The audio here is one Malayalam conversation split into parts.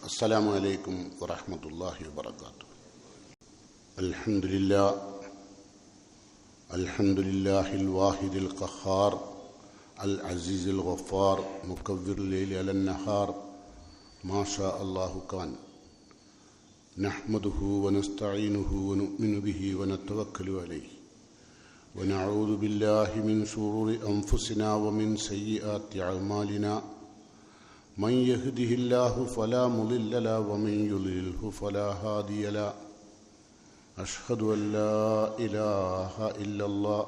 السلام عليكم ورحمة الله وبركاته. الحمد لله الواحد القهار العزيز الغفار مكور الليل على النهار ما شاء الله كان. نحمده ونستعينه ونؤمن به ونتوكل عليه ونعوذ بالله من شرور أنفسنا ومن سيئات أعمالنا. من يهده الله فلا مضل له ومن يضلله فلا هادي له. أشهد أن لا إله إلا الله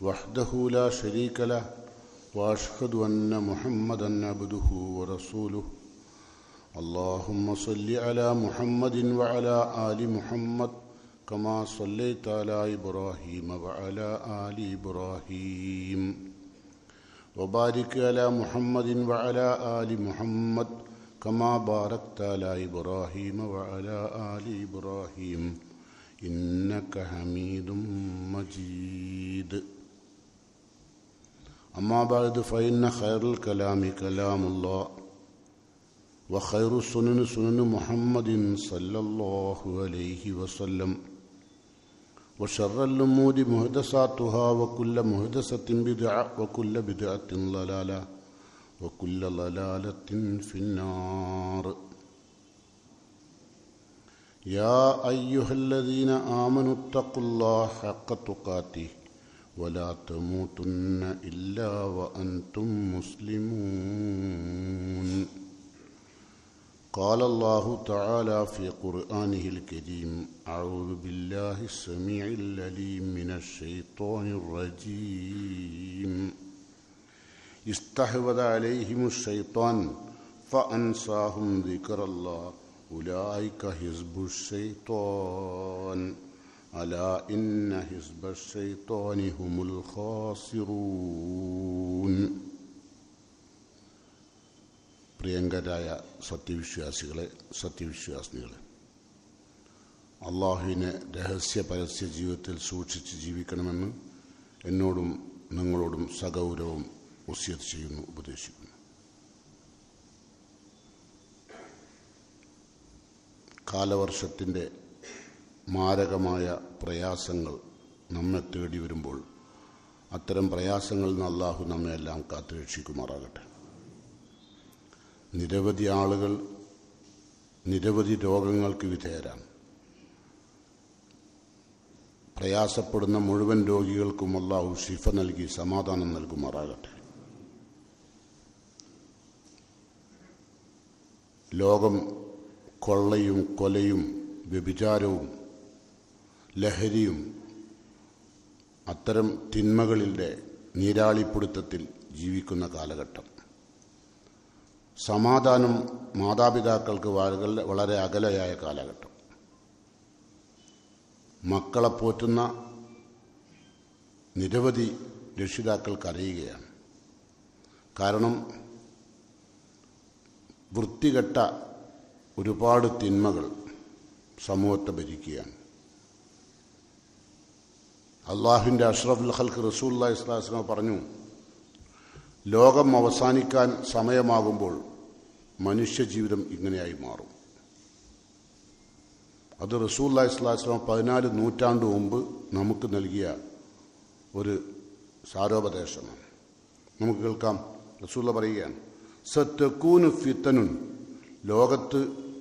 وحده لا شريك له وأشهد أن محمدا عبده ورسوله. اللهم صل على محمد وعلى آل محمد كما صليت على إبراهيم وعلى آل إبراهيم وبارك على محمد وعلى آل محمد كما باركت على إبراهيم وعلى آل إبراهيم إنك حميد مجيد. أما بعد فإن خير الكلام كلام الله وخير السنن سنن محمد صلى الله عليه وسلم وشر الأمور محدثاتها وكل محدثة بدعة وكل بدعة ضلالة وكل ضلالة في النار. يا أيها الذين آمنوا اتقوا الله حق تقاته ولا تموتن إلا وأنتم مسلمون. قال الله تعالى في قرآنه الكريم: أعوذ بالله السميع العليم من الشيطان الرجيم. استحوذ عليهم الشيطان فأنساهم ذكر الله أولئك حزب الشيطان ألا إن حزب الشيطان هم الخاسرون. പ്രിയങ്കരായ സത്യവിശ്വാസികളെ, സത്യവിശ്വാസിനികളെ, അള്ളാഹുവിനെ രഹസ്യ പരസ്യ ജീവിതത്തിൽ സൂക്ഷിച്ച് ജീവിക്കണമെന്ന് എന്നോടും നിങ്ങളോടും സഗൗരവം വസിയത്ത് ചെയ്യുന്നു, ഉപദേശിക്കുന്നു. കാലവർഷത്തിൻ്റെ മാരകമായ പ്രയാസങ്ങൾ നമ്മെ തേടി വരുമ്പോൾ അത്തരം പ്രയാസങ്ങളിൽ നിന്ന് അള്ളാഹു നമ്മെല്ലാം കാത്തുരക്ഷിക്കുമാറാകട്ടെ. നിരവധി ആളുകൾ നിരവധി രോഗങ്ങൾക്ക് വിധേയരാണ്. പ്രയാസപ്പെടുന്ന മുഴുവൻ രോഗികൾക്കും അല്ലാഹു ശിഫ നൽകി സമാധാനം നൽകുമാറാകട്ടെ. ലോകം കൊള്ളയും കൊലയും വ്യഭിചാരവും ലഹരിയും അത്തരം തിന്മകളിലെ നീരാളിപ്പിടുത്തത്തിൽ ജീവിക്കുന്ന കാലഘട്ടം. സമാധാനം മാതാപിതാക്കൾക്ക് വളരെ അകലെയായ കാലഘട്ടം. മക്കളെ പോറ്റുന്ന നിരവധി രക്ഷിതാക്കൾ കരയുകയാണ്. കാരണം വൃത്തികെട്ട ഒരുപാട് തിന്മകൾ സമൂഹത്തെ ഭരിക്കുകയാണ്. അള്ളാഹുവിൻ്റെ അഷ്റഫുൽ ഖൽഖ് റസൂലുള്ളാഹി സ്വല്ലല്ലാഹു അലൈഹി വസല്ലം പറഞ്ഞു, ലോകം അവസാനിക്കാൻ സമയമാകുമ്പോൾ മനുഷ്യജീവിതം ഇങ്ങനെയായി മാറും. അത് റസൂലുള്ളാഹി സ്വല്ലല്ലാഹു അലൈഹി വസല്ലം 14 നൂറ്റാണ്ട് മുമ്പ് നമുക്ക് നൽകിയ ഒരു സാരോപദേശമാണ്. നമുക്ക് കേൾക്കാം. റസൂലുള്ളാഹി പറയുകയാണ്, സതകൂനു ഫിതനുൻ, ലോകത്ത്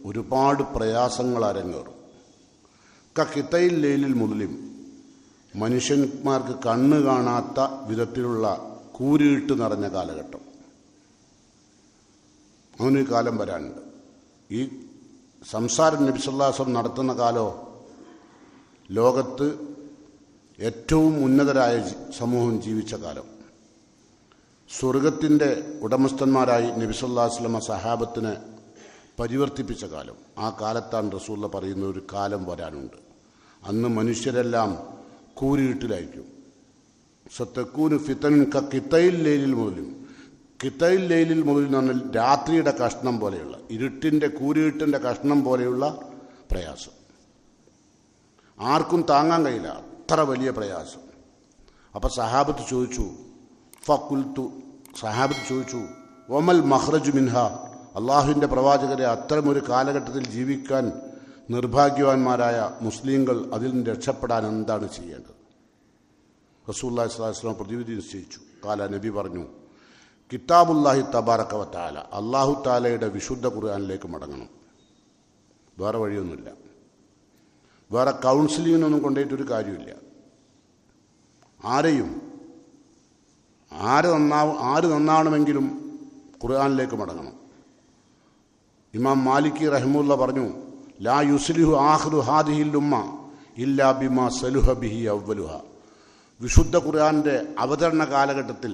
ഒരുപാട് പ്രയാസങ്ങൾ അരങ്ങേറും. കഖിതയിൽ ലൈലിൽ മുദ്ലിം, മനുഷ്യന്മാർക്ക് കണ്ണ് കാണാത്ത വിധത്തിലുള്ള കൂരിട്ട് നിറഞ്ഞ കാലഘട്ടം. അങ്ങനൊരു കാലം വരാനുണ്ട്. ഈ സംസാരം നബി സല്ലല്ലാഹു അലൈഹി വസല്ലം നടത്തുന്ന കാലോ ലോകത്ത് ഏറ്റവും ഉന്നതരായ സമൂഹം ജീവിച്ച കാലം. സ്വർഗത്തിൻ്റെ ഉടമസ്ഥന്മാരായി നബി സല്ലല്ലാഹു അലൈഹി വസല്ലം സഹാബത്തിനെ പരിവർത്തിപ്പിച്ച കാലം. ആ കാലത്താണ് റസൂലുള്ളാഹി പറയുന്ന ഒരു കാലം വരാനുണ്ട്. അന്ന് മനുഷ്യരെല്ലാം കൂരിട്ടിലായിരിക്കും. സതകൂനു ഫിതനുൻ കഖിതയിൽ ലൈലിൽ മുദ്ലിം. ഖിതയിൽ ലൈലിൽ മുദ്ലിം എന്ന് പറഞ്ഞാൽ രാത്രിയുടെ കഷ്ണം പോലെയുള്ള, ഇരുട്ടിൻ്റെ കൂരിട്ടിൻ്റെ കഷ്ണം പോലെയുള്ള പ്രയാസം. ആർക്കും താങ്ങാൻ കഴിയില്ല, അത്ര വലിയ പ്രയാസം. അപ്പം സഹാബത്ത് ചോദിച്ചു, ഫഖുൽതു, സഹാബത്ത് ചോദിച്ചു, വമൽ മഖ്റജു മിൻഹ, അള്ളാഹുവിൻ്റെ പ്രവാചകരെ അത്തരമൊരു കാലഘട്ടത്തിൽ ജീവിക്കാൻ നിർഭാഗ്യവാന്മാരായ മുസ്ലിങ്ങൾ അതിൽ നിന്ന് രക്ഷപ്പെടാൻ എന്താണ് ചെയ്യേണ്ടത്? റസൂലുള്ളാഹി സ്വല്ലല്ലാഹു അലൈഹി വസല്ലം പ്രതിവിധി നിശ്ചയിച്ചു. കാല നബി പറഞ്ഞു, കിതാബുല്ലാഹി തബാറക വ തആല, അല്ലാഹു തആലയുടെ വിശുദ്ധ ഖുർആനിലേക്ക് മടങ്ങണം. വേറെ വഴിയൊന്നുമില്ല. വേറെ കൗൺസിലിങ്ങിനൊന്നും കൊണ്ടുപോയിട്ടൊരു കാര്യമില്ല. ആര് നന്നാവണമെങ്കിലും ഖുർആനിലേക്ക് മടങ്ങണം. ഇമാം മാലിക്കി റഹിമുല്ല പറഞ്ഞു, ലാ യുസ്ലിഹു ആഖിറു ഹാദിഹിൽ ഉമ്മ ഇല്ലാ ബിമാ സലുഹ ബിഹി അവ്വലുഹ. വിശുദ്ധ ഖുർആന്റെ അവതരണ കാലഘട്ടത്തിൽ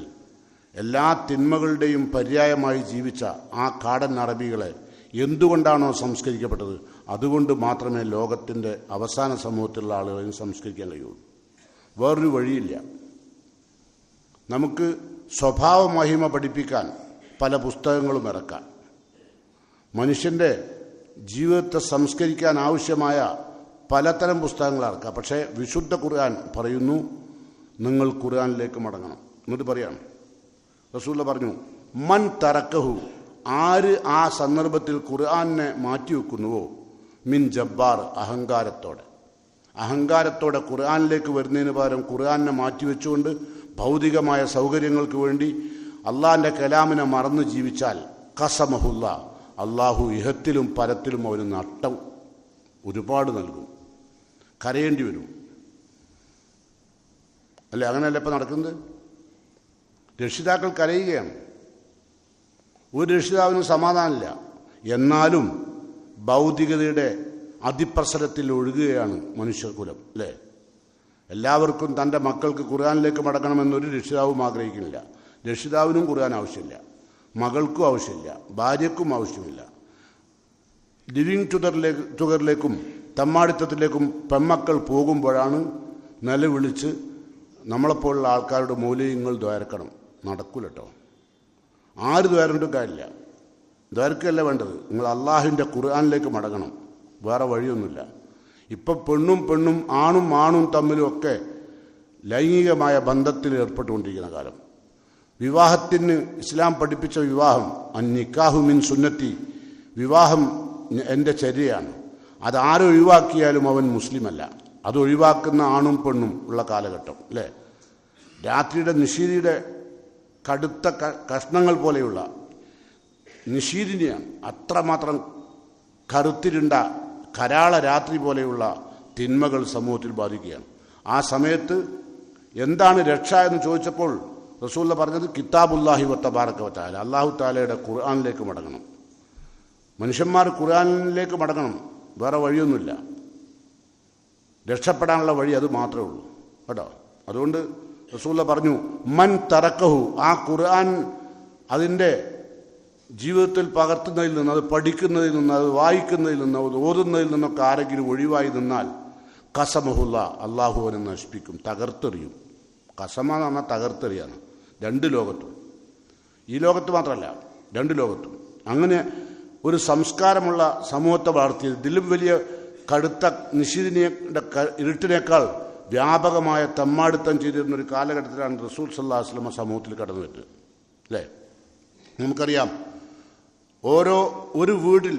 എല്ലാ തിന്മകളുടെയും പര്യായമായി ജീവിച്ച ആ കാടൻ അറബികളെ എന്തുകൊണ്ടാണോ സംസ്കരിക്കപ്പെട്ടത്, അതുകൊണ്ട് മാത്രമേ ലോകത്തിൻ്റെ അവസാന സമൂഹത്തിലുള്ള ആളുകളെയും സംസ്കരിക്കാൻ കഴിയുള്ളൂ. വേറൊരു വഴിയില്ല. നമുക്ക് സ്വഭാവ മഹിമ പഠിപ്പിക്കാൻ പല പുസ്തകങ്ങളും ഇറക്കാൻ, മനുഷ്യൻ്റെ ജീവിതത്തെ സംസ്കരിക്കാൻ ആവശ്യമായ പലതരം പുസ്തകങ്ങൾ ഇറക്കാം. പക്ഷേ വിശുദ്ധ ഖുർആൻ പറയുന്നു, നിങ്ങൾ ഖുർആനിലേക്ക് മടങ്ങണം. എന്നിട്ട് പറയാം, റസൂലുള്ള പറഞ്ഞു, മൻ തറക്കഹു, ആര് ആ സന്ദർഭത്തിൽ ഖുർആനെ മാറ്റിവെക്കുന്നുവോ, മിൻ ജബ്ബാർ, അഹങ്കാരത്തോടെ ഖുർആനിലേക്ക് വരുന്നതിന് പകരം ഖുർആനെ മാറ്റിവെച്ചുകൊണ്ട് ഭൗതികമായ സൗകര്യങ്ങൾക്ക് വേണ്ടി അള്ളാഹിൻ്റെ കലാമിനെ മറന്നു ജീവിച്ചാൽ, ഖസമഹുല്ല, അള്ളാഹു ഇഹത്തിലും പരത്തിലും അവന് നട്ടം ഒരുപാട് നൽകും. കരയേണ്ടി വരും. അല്ലേ? അങ്ങനെയല്ല ഇപ്പം നടക്കുന്നത്. രക്ഷിതാക്കൾ കരയുകയാണ്. ഒരു രക്ഷിതാവിനും സമാധാനമില്ല. എന്നാലും ഭൗതികതയുടെ അതിപ്രസരത്തിൽ ഒഴുകുകയാണ് മനുഷ്യകുലം. അല്ലേ? എല്ലാവർക്കും തൻ്റെ മക്കൾക്ക് ഖുർആനിലേക്ക് മടങ്ങണമെന്നൊരു രക്ഷിതാവും ആഗ്രഹിക്കുന്നില്ല. രക്ഷിതാവിനും ഖുർആൻ ആവശ്യമില്ല, മകൾക്കും ആവശ്യമില്ല, ഭാര്യയ്ക്കും ആവശ്യമില്ല. ലിവിങ് ടുഗറിലേക്കും തമ്മാടിത്തത്തിലേക്കും പെമ്മക്കൾ പോകുമ്പോഴാണ് നിലവിളിച്ച് നമ്മളെപ്പോലുള്ള ആൾക്കാരുടെ മൂല്യങ്ങൾ ദ്വാരക്കണം. നടക്കൂല കേട്ടോ. ആര് ദ്വാരണ്ടും കാര്യമില്ല. ദ്വാരക്കല്ല വേണ്ടത്, നിങ്ങൾ അള്ളാഹുവിൻ്റെ ഖുർആനിലേക്ക് മടങ്ങണം. വേറെ വഴിയൊന്നുമില്ല. ഇപ്പം പെണ്ണും ആണും തമ്മിലും ഒക്കെ ലൈംഗികമായ ബന്ധത്തിൽ ഏർപ്പെട്ടുകൊണ്ടിരിക്കുന്ന കാലം. വിവാഹത്തിന് ഇസ്ലാം പഠിപ്പിച്ച വിവാഹം, അന്നിക്കാഹു മിൻ സുന്നത്തി, വിവാഹം എൻ്റെ ചര്യയാണ്. അതാരൊഴിവാക്കിയാലും അവൻ മുസ്ലിമല്ല. അതൊഴിവാക്കുന്ന ആണും പെണ്ണും ഉള്ള കാലഘട്ടം. അല്ലേ? രാത്രിയുടെ നിശീതിയുടെ കടുത്ത കഷ്ണങ്ങൾ പോലെയുള്ള നിശീതിനെയാണ്. അത്രമാത്രം കറുത്തിരുണ്ട കരാള രാത്രി പോലെയുള്ള തിന്മകൾ സമൂഹത്തിൽ ബാധിക്കുകയാണ്. ആ സമയത്ത് എന്താണ് രക്ഷ എന്ന് ചോദിച്ചപ്പോൾ റസൂലുള്ള പറഞ്ഞത്, കിതാബുല്ലാഹി വ തബാറക വ തആല, അല്ലാഹു തആലയുടെ ഖുർആനിലേക്ക് മടങ്ങണം. മനുഷ്യന്മാർ ഖുർആനിലേക്ക് മടങ്ങണം. വേറെ വഴിയൊന്നുമില്ല. രക്ഷപ്പെടാനുള്ള വഴി അത് മാത്രമേ ഉള്ളൂ കേട്ടോ. അതുകൊണ്ട് റസൂലുള്ള പറഞ്ഞു, മൻ തറക്കഹു, ആ ഖുർആൻ അതിൻ്റെ ജീവിതത്തിൽ പകർത്തുന്നതിൽ നിന്ന്, അത് പഠിക്കുന്നതിൽ നിന്ന്, അത് വായിക്കുന്നതിൽ നിന്ന്, അത് ഓതുന്നതിൽ നിന്നൊക്കെ ആരെങ്കിലും ഒഴിവായി നിന്നാൽ ഖസമഹുല്ല, അള്ളാഹു അവനെ നശിപ്പിക്കും, തകർത്തെറിയും. ഖസമ എന്ന് പറഞ്ഞാൽ തകർത്തെറിയാണ്. രണ്ട് ലോകത്തും, ഈ ലോകത്ത് മാത്രമല്ല, രണ്ട് ലോകത്തും. അങ്ങനെ ഒരു സംസ്കാരമുള്ള സമൂഹത്തെ വളർത്തിയത് ഇതിലും വലിയ കടുത്ത നിശീതിനിയുടെ ഇരുട്ടിനേക്കാൾ വ്യാപകമായ തമ്മാടിത്തം ചെയ്തിരുന്ന ഒരു കാലഘട്ടത്തിലാണ് റസൂൽ സല്ലല്ലാഹു അലൈഹി വസല്ലം സമൂഹത്തിൽ കടന്നു വരുന്നത്. അല്ലേ? നമുക്കറിയാം, ഒരു വീട്ടിൽ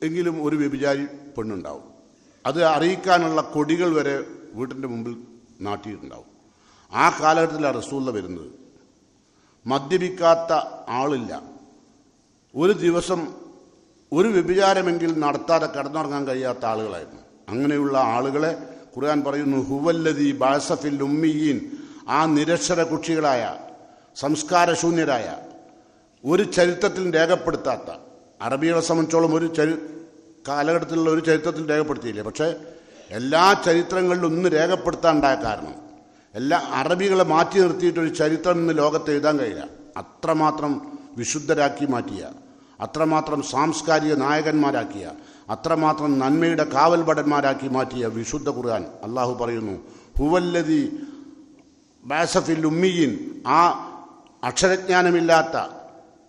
എങ്കിലും ഒരു വ്യഭിചാരി പെണ്ണുണ്ടാവും. അത് അറിയിക്കാനുള്ള കൊടികൾ വരെ വീട്ടിൻ്റെ മുമ്പിൽ നാട്ടിയിട്ടുണ്ടാവും. ആ കാലഘട്ടത്തിലാണ് റസൂലുള്ള വരുന്നത്. മദ്യപിക്കാത്ത ആളില്ല. ഒരു ദിവസം ഒരു വ്യഭിചാരമെങ്കിൽ നടത്താതെ കിടന്നുറങ്ങാൻ കഴിയാത്ത ആളുകളായിരുന്നു. അങ്ങനെയുള്ള ആളുകളെ ഖുർആൻ പറയുന്നു, ഹുവല്ലദീ ബഅസ ഫിൽ ഉമ്മീയീൻ, ആ നിരക്ഷര കുക്ഷികളായ സംസ്കാരശൂന്യരായ, ഒരു ചരിത്രത്തിൽ രേഖപ്പെടുത്താത്ത, അറബികളെ സംബന്ധിച്ചോളം ഒരു കാലഘട്ടത്തിലുള്ള ഒരു ചരിത്രത്തിൽ രേഖപ്പെടുത്തിയില്ലേ. പക്ഷേ എല്ലാ ചരിത്രങ്ങളിലും ഒന്ന് രേഖപ്പെടുത്താനുണ്ടായ കാരണം, എല്ലാ അറബികളെ മാറ്റി നിർത്തിയിട്ടൊരു ചരിത്രം ഇന്ന് ലോകത്ത് എഴുതാൻ കഴിയില്ല. അത്രമാത്രം വിശുദ്ധരാക്കി മാറ്റിയ, അത്രമാത്രം സാംസ്കാരിക നായകന്മാരാക്കിയ, അത്രമാത്രം നന്മയുടെ കാവൽഭടന്മാരാക്കി മാറ്റിയ വിശുദ്ധ ഖുർആൻ അള്ളാഹു പറയുന്നു, ഹുവല്ലദീ ബഅസ ഫിൽ ഉമ്മീയീൻ, ആ അക്ഷരജ്ഞാനമില്ലാത്ത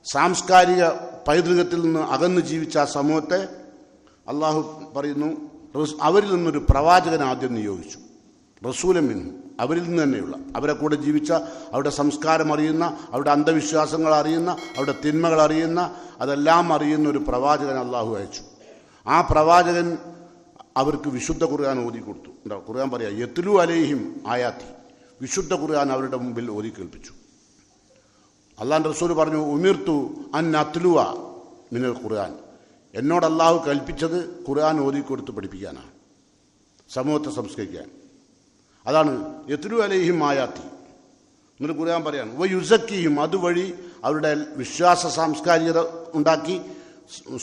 സാംസ്കാരിക പൈതൃകത്തിൽ നിന്ന് അകന്നു ജീവിച്ച ആ സമൂഹത്തെ അള്ളാഹു പറയുന്നു, അവരിൽ നിന്നൊരു പ്രവാചകൻ ആദ്യം നിയോഗിച്ചു. റസൂലൻ മിൻഹും, അവരിൽ നിന്ന് തന്നെയുള്ള, അവരെ കൂടെ ജീവിച്ച, അവരുടെ സംസ്കാരം അറിയുന്ന, അവരുടെ അന്ധവിശ്വാസങ്ങൾ അറിയുന്ന, അവരുടെ തിന്മകൾ അറിയുന്ന, അതെല്ലാം അറിയുന്ന ഒരു പ്രവാചകൻ അള്ളാഹു അയച്ചു. ആ പ്രവാചകൻ അവർക്ക് വിശുദ്ധ ഖുർആൻ ഓതി കൊടുത്തു. ഖുർആൻ പറയാ യത്ലു അലൈഹിം ആയാത്തി, വിശുദ്ധ ഖുർആൻ അവരുടെ മുമ്പിൽ ഓതി കേൾപ്പിച്ചു. അള്ളാഹുവിൻ്റെ റസൂൽ പറഞ്ഞു ഉമിർത്തു അൻ അത്ലുവ മിനൽ ഖുർആൻ, എന്നോട് അള്ളാഹു കൽപ്പിച്ചത് ഖുർആൻ ഓതി കൊടുത്ത് പഠിപ്പിക്കാനാണ്, സമൂഹത്തെ സംസ്കരിക്കാൻ. അതാണ് യത്ലു അലൈഹിം ആയാത്തി. എന്നിട്ട് ഖുർആൻ പറയാണ് വ യുസക്കിയും, അതുവഴി അവരുടെ വിശ്വാസ സാംസ്കാരികത ഉണ്ടാക്കി,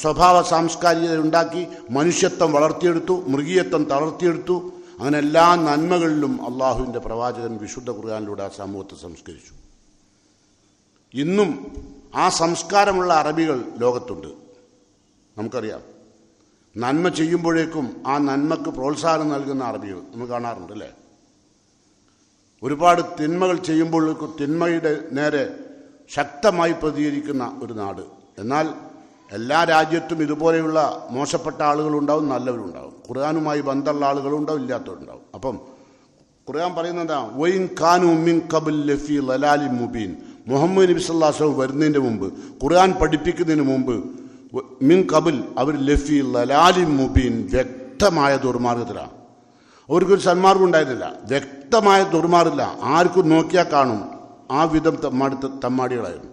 സ്വഭാവ സാംസ്കാരികത ഉണ്ടാക്കി, മനുഷ്യത്വം വളർത്തിയെടുത്തു, മൃഗീയത്വം തളർത്തിയെടുത്തു. അങ്ങനെ എല്ലാ നന്മകളിലും അള്ളാഹുവിൻ്റെ പ്രവാചകൻ വിശുദ്ധ ഖുർആനിലൂടെ ആ സമൂഹത്തെ സംസ്കരിച്ചു. ഇന്നും ആ സംസ്കാരമുള്ള അറബികൾ ലോകത്തുണ്ട്. നമുക്കറിയാം, നന്മ ചെയ്യുമ്പോഴേക്കും ആ നന്മക്ക് പ്രോത്സാഹനം നൽകുന്ന അറബികൾ നമ്മൾ കാണാറുണ്ട് അല്ലേ. ഒരുപാട് തിന്മകൾ ചെയ്യുമ്പോഴേക്കും തിന്മയുടെ നേരെ ശക്തമായി പ്രതികരിക്കുന്ന ഒരു നാട്. എന്നാൽ എല്ലാ രാജ്യത്തും ഇതുപോലെയുള്ള മോശപ്പെട്ട ആളുകളുണ്ടാവും, നല്ലവരുണ്ടാവും. ഖുർആനുമായി ബന്ധമുള്ള ആളുകളുണ്ടാവും, ഇല്ലാത്തവരുണ്ടാവും. അപ്പം ഖുർആൻ പറയുന്നത് എന്താ, വൈൻ ഖാനു മിൻ ഖബൽ ലഫീ ലലാലിൻ മുബീൻ, മുഹമ്മദ് നബി സല്ലല്ലാഹു അലൈഹി വസല്ലം വരുന്നതിന് മുമ്പ്, ഖുർആൻ പഠിപ്പിക്കുന്നതിന് മുമ്പ്, മിൻ ഖബൽ അവർ ലഫീ ലലാലിൻ മുബീൻ, വ്യക്തമായ ദുർമാർഗത്തിലാണ്. അവർക്കൊരു സന്മാർഗം ഉണ്ടായിരുന്നില്ല, വ്യക്തമായ ദുർമാർഗമില്ല, ആർക്കും നോക്കിയാൽ കാണും. ആ വിധം തമ്മാടികളായിരുന്നു.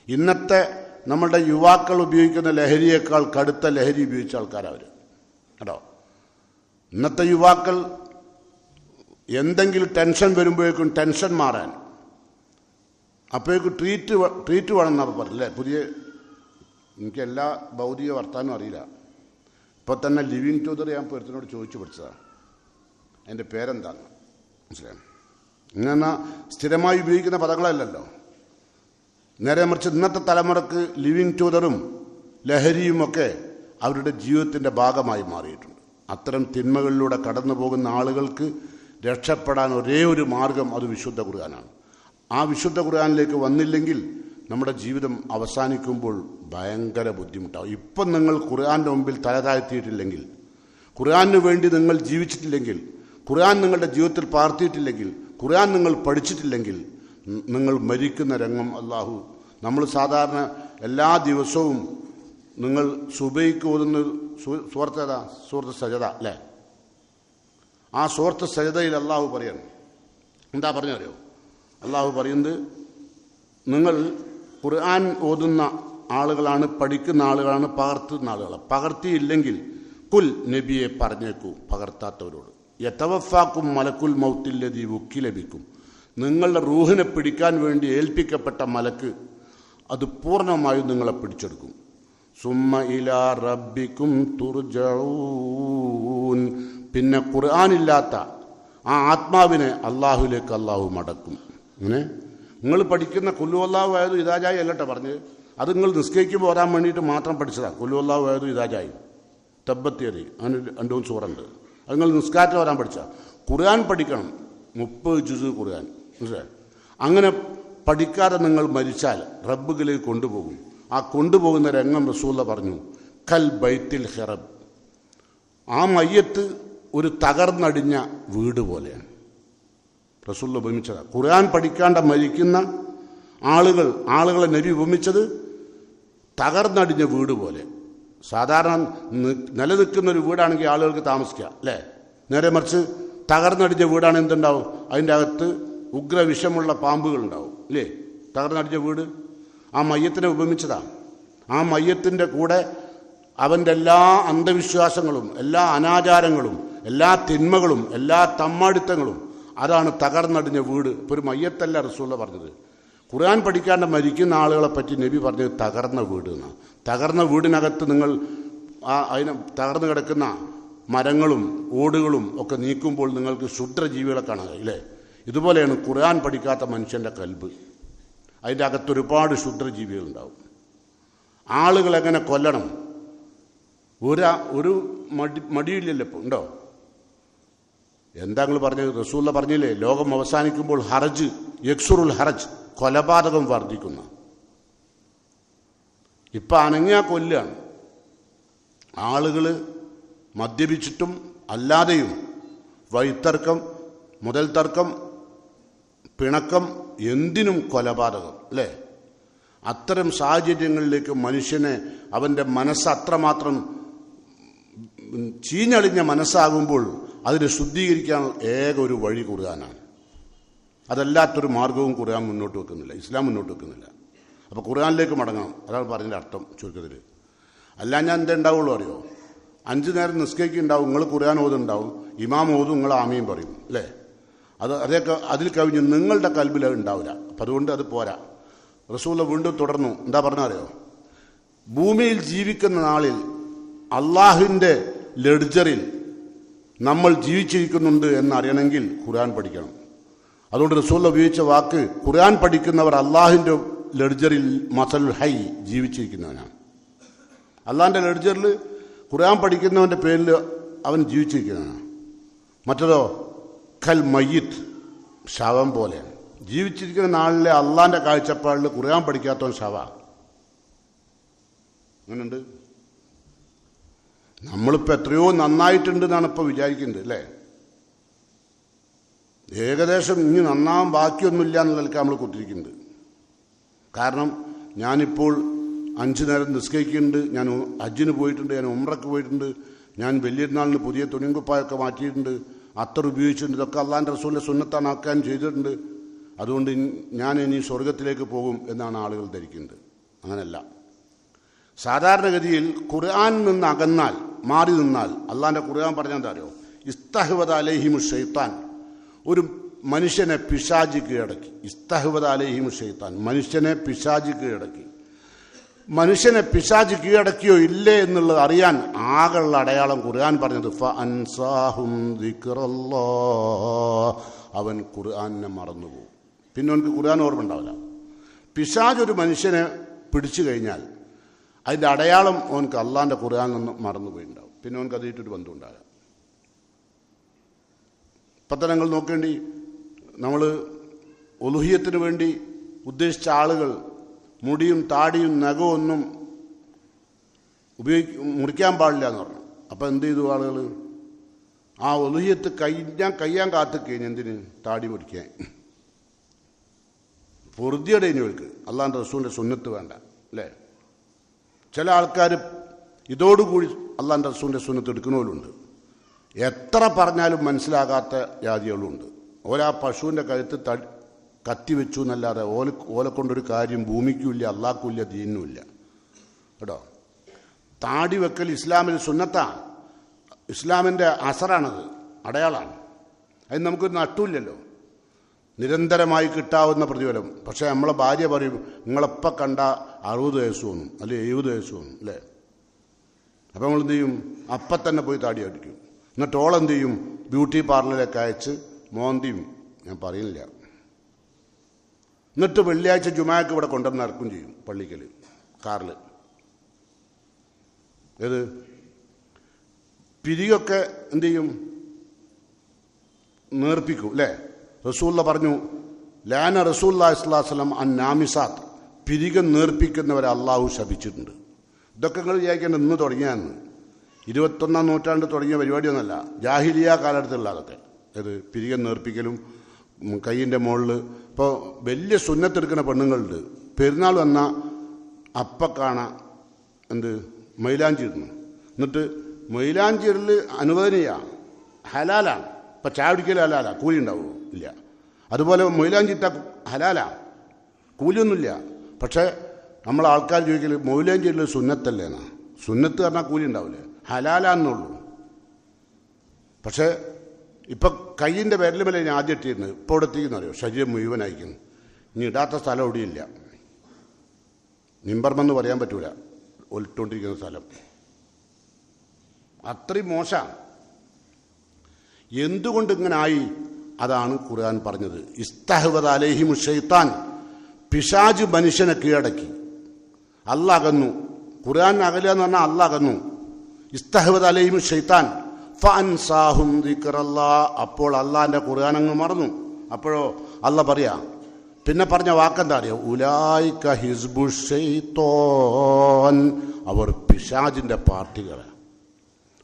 ഇന്നത്തെ നമ്മളുടെ യുവാക്കൾ ഉപയോഗിക്കുന്ന ലഹരിയേക്കാൾ കടുത്ത ലഹരി ഉപയോഗിച്ച ആൾക്കാരവർ കേട്ടോ. ഇന്നത്തെ യുവാക്കൾ എന്തെങ്കിലും ടെൻഷൻ വരുമ്പോഴേക്കും ടെൻഷൻ മാറാൻ അപ്പോഴേക്കും ട്രീറ്റ് വേണമെന്നാണ് പറഞ്ഞല്ലേ. എനിക്ക് എല്ലാ ഭൗതിക വർത്താനും അറിയില്ല. ഇപ്പോൾ തന്നെ ലിവിങ് ടൂതർ ഞാൻ പൊരുത്തിനോട് ചോദിച്ചു പഠിച്ചതാണ്, അതിൻ്റെ പേരെന്താണ് മനസ്സിലായി. ഇങ്ങനെ സ്ഥിരമായി ഉപയോഗിക്കുന്ന പദങ്ങളല്ലല്ലോ. നേരെ മറിച്ച് ഇന്നത്തെ തലമുറക്ക് ലിവിങ് ടൂതറും ലഹരിയുമൊക്കെ അവരുടെ ജീവിതത്തിൻ്റെ ഭാഗമായി മാറിയിട്ടുണ്ട്. അത്തരം തിന്മകളിലൂടെ കടന്നു പോകുന്ന ആളുകൾക്ക് രക്ഷപ്പെടാൻ ഒരേ ഒരു മാർഗം അത് വിശുദ്ധ ഖുർആനാണ്. ആ വിശുദ്ധ ഖുർആനിലേക്ക് വന്നില്ലെങ്കിൽ നമ്മുടെ ജീവിതം അവസാനിക്കുമ്പോൾ ഭയങ്കര ബുദ്ധിമുട്ടാവും. ഇപ്പം നിങ്ങൾ ഖുർആൻ്റെ മുമ്പിൽ തലതാഴ്ത്തിയിട്ടില്ലെങ്കിൽ, ഖുർആന് വേണ്ടി നിങ്ങൾ ജീവിച്ചിട്ടില്ലെങ്കിൽ, ഖുർആൻ നിങ്ങളുടെ ജീവിതത്തിൽ പാർത്തിയിട്ടില്ലെങ്കിൽ, ഖുർആൻ നിങ്ങൾ പഠിച്ചിട്ടില്ലെങ്കിൽ നിങ്ങൾ മരിക്കുന്ന രംഗം അള്ളാഹു. നമ്മൾ സാധാരണ എല്ലാ ദിവസവും നിങ്ങൾ സുബൈക്ക് ഓതുന്ന സൂറത്ത് സജദ അല്ലേ, ആ സൂറത്ത് സജദയിൽ അള്ളാഹു പറയണം. എന്താ പറഞ്ഞറിയോ? അള്ളാഹു പറയുന്നത് നിങ്ങൾ ഖുർആൻ ഓതുന്ന ആളുകളാണ്, പഠിക്കുന്ന ആളുകളാണ്, പകർത്തുന്ന ആളുകളാണ്. പകർത്തിയില്ലെങ്കിൽ കുൽ നബിയെ പറഞ്ഞേക്കൂ പകർത്താത്തവരോട്, യതവഫാക്കും മലക്കുൽ മൗത്തില്ലദീ വുക്കിലബിക്കും, നിങ്ങളുടെ റൂഹിനെ പിടിക്കാൻ വേണ്ടി ഏൽപ്പിക്കപ്പെട്ട മലക്ക് അത് പൂർണ്ണമായും നിങ്ങളെ പിടിച്ചെടുക്കും. സുമ്മ ഇലാ റബ്ബിക്കും തുർജഊൻ, പിന്നെ ഖുർആനില്ലാത്ത ആ ആത്മാവിനെ അള്ളാഹുലേക്ക് അള്ളാഹു മടക്കും. അങ്ങനെ നിങ്ങൾ പഠിക്കുന്ന കുല്ലു അല്ലാഹു ആയതും ഇതാജായി അല്ലട്ടെ പറഞ്ഞ്, അത് നിങ്ങൾ നിസ്കരിക്കുമ്പോൾ ഓരാൻ വേണ്ടിയിട്ട് മാത്രം പഠിച്ചതാണ്. കുല്ലു അല്ലാഹു ആയതും ഇതാജായി തബ്ബത്തിയറി, അങ്ങനെ 2 സൂറണ്ട്. അത് നിങ്ങൾ നിസ്കാരത്തിൽ വരാൻ പഠിച്ച. ഖുർആൻ പഠിക്കണം, 30 ജുസ് ഖുർആൻ മനസ്സിലായി. അങ്ങനെ പഠിക്കാതെ നിങ്ങൾ മരിച്ചാൽ റബ്ബിലേക്ക് കൊണ്ടുപോകും. ആ കൊണ്ടുപോകുന്ന രംഗം റസൂല പറഞ്ഞു കൽ ബൈത്തിൽ ഹിറബ്, ആ മയ്യത്ത് ഒരു തകർന്നടിഞ്ഞ വീട് പോലെയാണ്. റസൂൽ ഉപമിച്ചതാണ്. ഖുർആൻ പഠിക്കാണ്ട് മരിക്കുന്ന ആളുകളെ നബി ഉപമിച്ചത് തകർന്നടിഞ്ഞ വീട് പോലെ. സാധാരണ നിലനിൽക്കുന്ന ഒരു വീടാണെങ്കിൽ ആളുകൾക്ക് താമസിക്കാം അല്ലേ. നേരെ മറിച്ച് തകർന്നടിഞ്ഞ വീടാണ് എന്തുണ്ടാവും, അതിൻ്റെ അകത്ത് ഉഗ്രവിഷമുള്ള പാമ്പുകളുണ്ടാവും അല്ലേ. തകർന്നടിഞ്ഞ വീട് ആ മയ്യത്തിനെ ഉപമിച്ചതാണ്. ആ മയ്യത്തിൻ്റെ കൂടെ അവൻ്റെ എല്ലാ അന്ധവിശ്വാസങ്ങളും, എല്ലാ അനാചാരങ്ങളും, എല്ലാ തിന്മകളും, എല്ലാ തമ്മാടിത്തങ്ങളും, അതാണ് തകർന്നടിഞ്ഞ വീട്. ഇപ്പോൾ ഒരു മയ്യത്തല്ല റസൂല പറഞ്ഞത്. ഖുർആൻ പഠിക്കാണ്ട് മരിക്കുന്ന ആളുകളെ പറ്റി നബി പറഞ്ഞത് തകർന്ന വീട് എന്നാണ്. തകർന്ന വീടിനകത്ത് നിങ്ങൾ അതിന് തകർന്നു കിടക്കുന്ന മരങ്ങളും ഓടുകളും ഒക്കെ നീക്കുമ്പോൾ നിങ്ങൾക്ക് ക്ഷുദ്രജീവികളെ കാണാൻ ഇല്ലേ. ഇതുപോലെയാണ് ഖുർആൻ പഠിക്കാത്ത മനുഷ്യൻ്റെ കൽബ്. അതിൻ്റെ അകത്ത് ഒരുപാട് ക്ഷുദ്രജീവികളുണ്ടാവും. ആളുകളെങ്ങനെ കൊല്ലണം ഒരു മടിയില്ലല്ലോ ഇപ്പോൾ ഉണ്ടോ? എന്താ നിങ്ങൾ പറഞ്ഞത്? റസൂല പറഞ്ഞില്ലേ, ലോകം അവസാനിക്കുമ്പോൾ ഹറജ് യക്സുറുൽ ഹറജ്, കൊലപാതകം വർദ്ധിക്കുന്ന. ഇപ്പം അനങ്ങിയാ കൊല്ലുകയാണ്. ആളുകൾ മദ്യപിച്ചിട്ടും അല്ലാതെയും വഴിത്തർക്കം, മുതൽ തർക്കം, പിണക്കം, എന്തിനും കൊലപാതകം, അല്ലേ? അത്തരം സാഹചര്യങ്ങളിലേക്ക് മനുഷ്യനെ അവൻ്റെ മനസ്സ് അത്രമാത്രം ചീഞ്ഞളിഞ്ഞ മനസ്സാകുമ്പോൾ അതിനെ ശുദ്ധീകരിക്കാൻ ഏക ഒരു വഴി ഖുർആനാണ്. അതല്ലാത്തൊരു മാർഗവും ഖുർആൻ മുന്നോട്ട് വെക്കുന്നില്ല, ഇസ്ലാം മുന്നോട്ട് വെക്കുന്നില്ല. അപ്പോൾ ഖുർആനിലേക്ക് മടങ്ങണം, അതാണ് പറഞ്ഞതിൻ്റെ അർത്ഥം ചുരുക്കത്തിൽ. അല്ല ഞാൻ എന്താ ഉണ്ടാവുള്ളൂ അറിയോ? 5 നേരം നിസ്കരിക്കുന്നുണ്ടാവും, നിങ്ങൾ ഖുർആൻ ഓതുണ്ടാവും, ഇമാം ഓതും, നിങ്ങൾ ആമീൻ പറയും, അല്ലേ? അതൊക്കെ അതിൽ കവിഞ്ഞ് നിങ്ങളുടെ കൽബിൽ അത് ഉണ്ടാവില്ല. അപ്പം അതുകൊണ്ട് അത് പോരാ. റസൂൽ വീണ്ടും തുടർന്നു, എന്താ പറഞ്ഞറിയോ? ഭൂമിയിൽ ജീവിക്കുന്ന നാളിൽ അള്ളാഹുവിൻ്റെ ലെഡ്ജറിൽ നമ്മൾ ജീവിച്ചിരിക്കുന്നുണ്ട് എന്നറിയണമെങ്കിൽ ഖുർആൻ പഠിക്കണം. അതുകൊണ്ട് റസൂൽ ഉപയോഗിച്ച വാക്ക്, ഖുർആൻ പഠിക്കുന്നവർ അള്ളാഹുവിൻ്റെ ലെഡ്ജറിൽ മസലുൽ ഹൈ, ജീവിച്ചിരിക്കുന്നവനാണ്. അള്ളാഹിൻ്റെ ലെഡ്ജറിൽ ഖുർആൻ പഠിക്കുന്നവൻ്റെ പേരിൽ അവൻ ജീവിച്ചിരിക്കുന്നവനാണ്. മറ്റതോ കൽ മയ്യിത്ത്, ശവം പോലെയാണ്. ജീവിച്ചിരിക്കുന്ന നാളിലെ അള്ളാഹിൻ്റെ കാഴ്ചപ്പാടിൽ ഖുർആൻ പഠിക്കാത്തവൻ ശവ. അങ്ങനെയുണ്ട്. നമ്മളിപ്പോൾ എത്രയോ നന്നായിട്ടുണ്ട് എന്നാണ് ഇപ്പോൾ വിചാരിക്കുന്നത്, അല്ലേ? ഏകദേശം ഇനി നന്നാവാൻ ബാക്കിയൊന്നുമില്ല എന്നുള്ളതൊക്കെ നമ്മൾ കുത്തിരിക്കുന്നുണ്ട്. കാരണം ഞാനിപ്പോൾ 5 നേരം നിസ്കരിക്കുന്നുണ്ട്, ഞാൻ ഹജ്ജിന് പോയിട്ടുണ്ട്, ഞാൻ ഉംറയ്ക്ക് പോയിട്ടുണ്ട്, ഞാൻ വലിയൊരുനാളിന് പുതിയ തുണിങ്കുപ്പായൊക്കെ മാറ്റിയിട്ടുണ്ട്, അത്തർ ഉപയോഗിച്ചിട്ടുണ്ട്. ഇതൊക്കെ അള്ളാഹിൻ്റെ റസൂലിൻ്റെ സുന്നത്താണ്, ആക്കാൻ ചെയ്തിട്ടുണ്ട്. അതുകൊണ്ട് ഞാൻ ഇനി സ്വർഗത്തിലേക്ക് പോകും എന്നാണ് ആളുകൾ ധരിക്കുന്നത്. അങ്ങനെയല്ല. സാധാരണഗതിയിൽ ഖുർആനിൽ നിന്ന് അകന്നാൽ, മാറി നിന്നാൽ, അള്ളാഹിൻ്റെ ഖുർആൻ പറഞ്ഞാൽ എന്താ അറിയോ? ഇസ്തഹ്വദ അലൈഹിമു ഷൈത്താൻ, ഒരു മനുഷ്യനെ പിശാച് കീഴടക്കി. ഇസ്തഹ്വദ അലൈഹിമു ഷൈത്താൻ, മനുഷ്യനെ പിശാച് കീഴടക്കി. മനുഷ്യനെ പിശാച് കീഴടക്കിയോ ഇല്ലേ എന്നുള്ളത് അറിയാൻ ആകെയുള്ള അടയാളം ഖുർആൻ പറഞ്ഞത് ഫഅൻസാഹും ദിക്റല്ലാഹ്, അവൻ ഖുർആനെ മറന്നുപോകും. പിന്നെ അവനക്ക് ഖുർആൻ ഓർമ്മ ഉണ്ടാവില്ല. പിശാച് ഒരു മനുഷ്യനെ പിടിച്ചു കഴിഞ്ഞാൽ അതിൻ്റെ അടയാളം അവനക്ക് അള്ളാഹിൻ്റെ ഖുർആനിൽ നിന്ന് മറന്നുപോയിട്ടുണ്ടാവും. പിന്നെ അവനക്ക് അതിട്ടൊരു ബന്ധം ഉണ്ടാവില്ല. ഇപ്പം തന്നെ നിങ്ങൾ നോക്കേണ്ടി, നമ്മൾ ഉലുഹിയത്തിന് വേണ്ടി ഉദ്ദേശിച്ച ആളുകൾ മുടിയും താടിയും നഖവും ഒന്നും മുറിക്കാൻ പാടില്ല എന്ന് പറഞ്ഞു. അപ്പം എന്ത് ചെയ്തു ആളുകൾ? ആ ഉലുഹിയത്ത് കഴിയാൻ കാത്തു കഴിഞ്ഞ് എന്തിന്? താടി മുറിക്കാൻ. പൊറുതിയുടെ ഇനിവർക്ക് അള്ളാഹിൻ്റെ റസൂലിൻ്റെ സുന്നത്ത് വേണ്ട, അല്ലേ? ചില ആൾക്കാർ ഇതോടുകൂടി അള്ളാഹിൻ്റെ റസൂലിൻ്റെ സുന്നത്ത് എടുക്കുന്നവരുണ്ട്. എത്ര പറഞ്ഞാലും മനസ്സിലാകാത്ത ജാതികളുണ്ട്. ഓരോ പശുവിൻ്റെ കഴുത്ത് കത്തി വെച്ചു എന്നല്ലാതെ ഓലെ കൊണ്ടൊരു കാര്യം ഭൂമിക്കുമില്ല, അള്ളാഹ്ക്കുമില്ല, ദീനുമില്ല, കേട്ടോ. താടി വെക്കൽ ഇസ്ലാമിൽ സുന്നത്താണ്, ഇസ്ലാമിൻ്റെ അസറാണത്, അടയാളമാണ്. അതിന് നമുക്കൊരു നട്ടുമില്ലല്ലോ, നിരന്തരമായി കിട്ടാവുന്ന പ്രതിഫലം. പക്ഷേ നമ്മളെ ഭാര്യ പറയും, നിങ്ങളെപ്പം കണ്ട 60 വയസ്സ് തോന്നും, അല്ലെങ്കിൽ 70 വയസ്സ് തോന്നും, അല്ലേ? അപ്പം നമ്മൾ എന്ത് ചെയ്യും? അപ്പം തന്നെ പോയി താടി അടിക്കും. എന്നിട്ട് ഓളെന്ത് ചെയ്യും? ബ്യൂട്ടി പാർലറിലേക്ക് അയച്ച് മോന്തിയും, ഞാൻ പറയുന്നില്ല, എന്നിട്ട് വെള്ളിയാഴ്ച ജുമാക്ക് ഇവിടെ കൊണ്ടുവന്ന് ഇറക്കും ചെയ്യും, പള്ളിക്കൽ കാറിൽ. ഏത് പിരികൊക്കെ എന്തു ചെയ്യും? നേർപ്പിക്കും, അല്ലേ? റസൂല്ല പറഞ്ഞു, ലാന റസൂലുള്ളാഹി സ്വല്ലല്ലാഹു അലൈഹി വസല്ലം അൻ നാമിസാത്ത്, പിരികം നേർപ്പിക്കുന്നവരെ അള്ളാഹു ശപിച്ചിട്ടുണ്ട്. ഇതൊക്കെ നിങ്ങൾ വിചാരിക്കേണ്ടത് ഇന്ന് തുടങ്ങിയാന്ന്, 21-ാം നൂറ്റാണ്ട് തുടങ്ങിയ പരിപാടിയൊന്നുമല്ല, ജാഹിലിയ കാലഘട്ടത്തിലുള്ള അതൊക്കെ. ഏത് പിരികം നേർപ്പിക്കലും കയ്യിൻ്റെ മുകളിൽ. ഇപ്പോൾ വലിയ സുന്നത്തെടുക്കുന്ന പെണ്ണുങ്ങളുണ്ട്, പെരുന്നാൾ വന്നാൽ കാണാം എന്ത് മൈലാഞ്ചി ഇടുന്നു. എന്നിട്ട് മൈലാഞ്ചി ഇടൽ അനുവദനീയമാണ്, ഹലാലാണ്. ഇപ്പം ചായ കുടിക്കൽ ഹലാലാണ്, കൂലി ഉണ്ടാവുമോ? ഇല്ല. അതുപോലെ മൈലാഞ്ചി ഇട്ടാൽ ഹലാലാണ്, കൂലിയൊന്നുമില്ല. പക്ഷേ നമ്മൾ ആൾക്കാർ ചോദിക്കൽ മൈലാഞ്ചി ഇടൽ സുന്നത്തല്ലേ എന്നാ. സുന്നത്ത് പറഞ്ഞാൽ കൂലി ഉണ്ടാവില്ലേ? ഹലാലാന്നുള്ളൂ. പക്ഷേ ഇപ്പം കയ്യിൻ്റെ വിരൽ മേലെ ഞാൻ ആദ്യം ഇട്ടിരുന്നത്, ഇപ്പോൾ ഇവിടെ എത്തിക്കുന്നു അറിയോ? ശരീരം മുഴുവൻ അയക്കുന്നു. ഇനി ഇടാത്ത സ്ഥലം എവിടെയില്ല. മിമ്പർമെന്ന് പറയാൻ പറ്റൂല, ഒലിട്ടുകൊണ്ടിരിക്കുന്ന സ്ഥലം അത്രയും മോശമാണ്. എന്തുകൊണ്ട് ഇങ്ങനെ ആയി? അതാണ് ഖുർആൻ പറഞ്ഞത്. ഇസ്തഹ്വദ അലൈഹിമു ഷൈത്താൻ, പിശാച് മനുഷ്യനെ കീഴടക്കി. അല്ലാഹ് അകന്നു. ഖുർആൻ അകലുക എന്ന് പറഞ്ഞാൽ അല്ലാഹ് അകന്നു. ഇസ്തഹ്വദ അലൈഹിമു ഷൈത്താൻ ഫഅൻസാഹും ദിക്റല്ലാഹ്, അപ്പോൾ അള്ളാഹിൻ്റെ ഖുർആൻ അങ്ങ് മറന്നു. അപ്പോഴോ അല്ലാഹ് പറയാ, പിന്നെ പറഞ്ഞ വാക്കെന്താ അറിയോ? ഉലൈക ഹിസ്ബു ശൈത്താൻ, അവർ പിശാചിൻ്റെ പാർട്ടികളാണ്.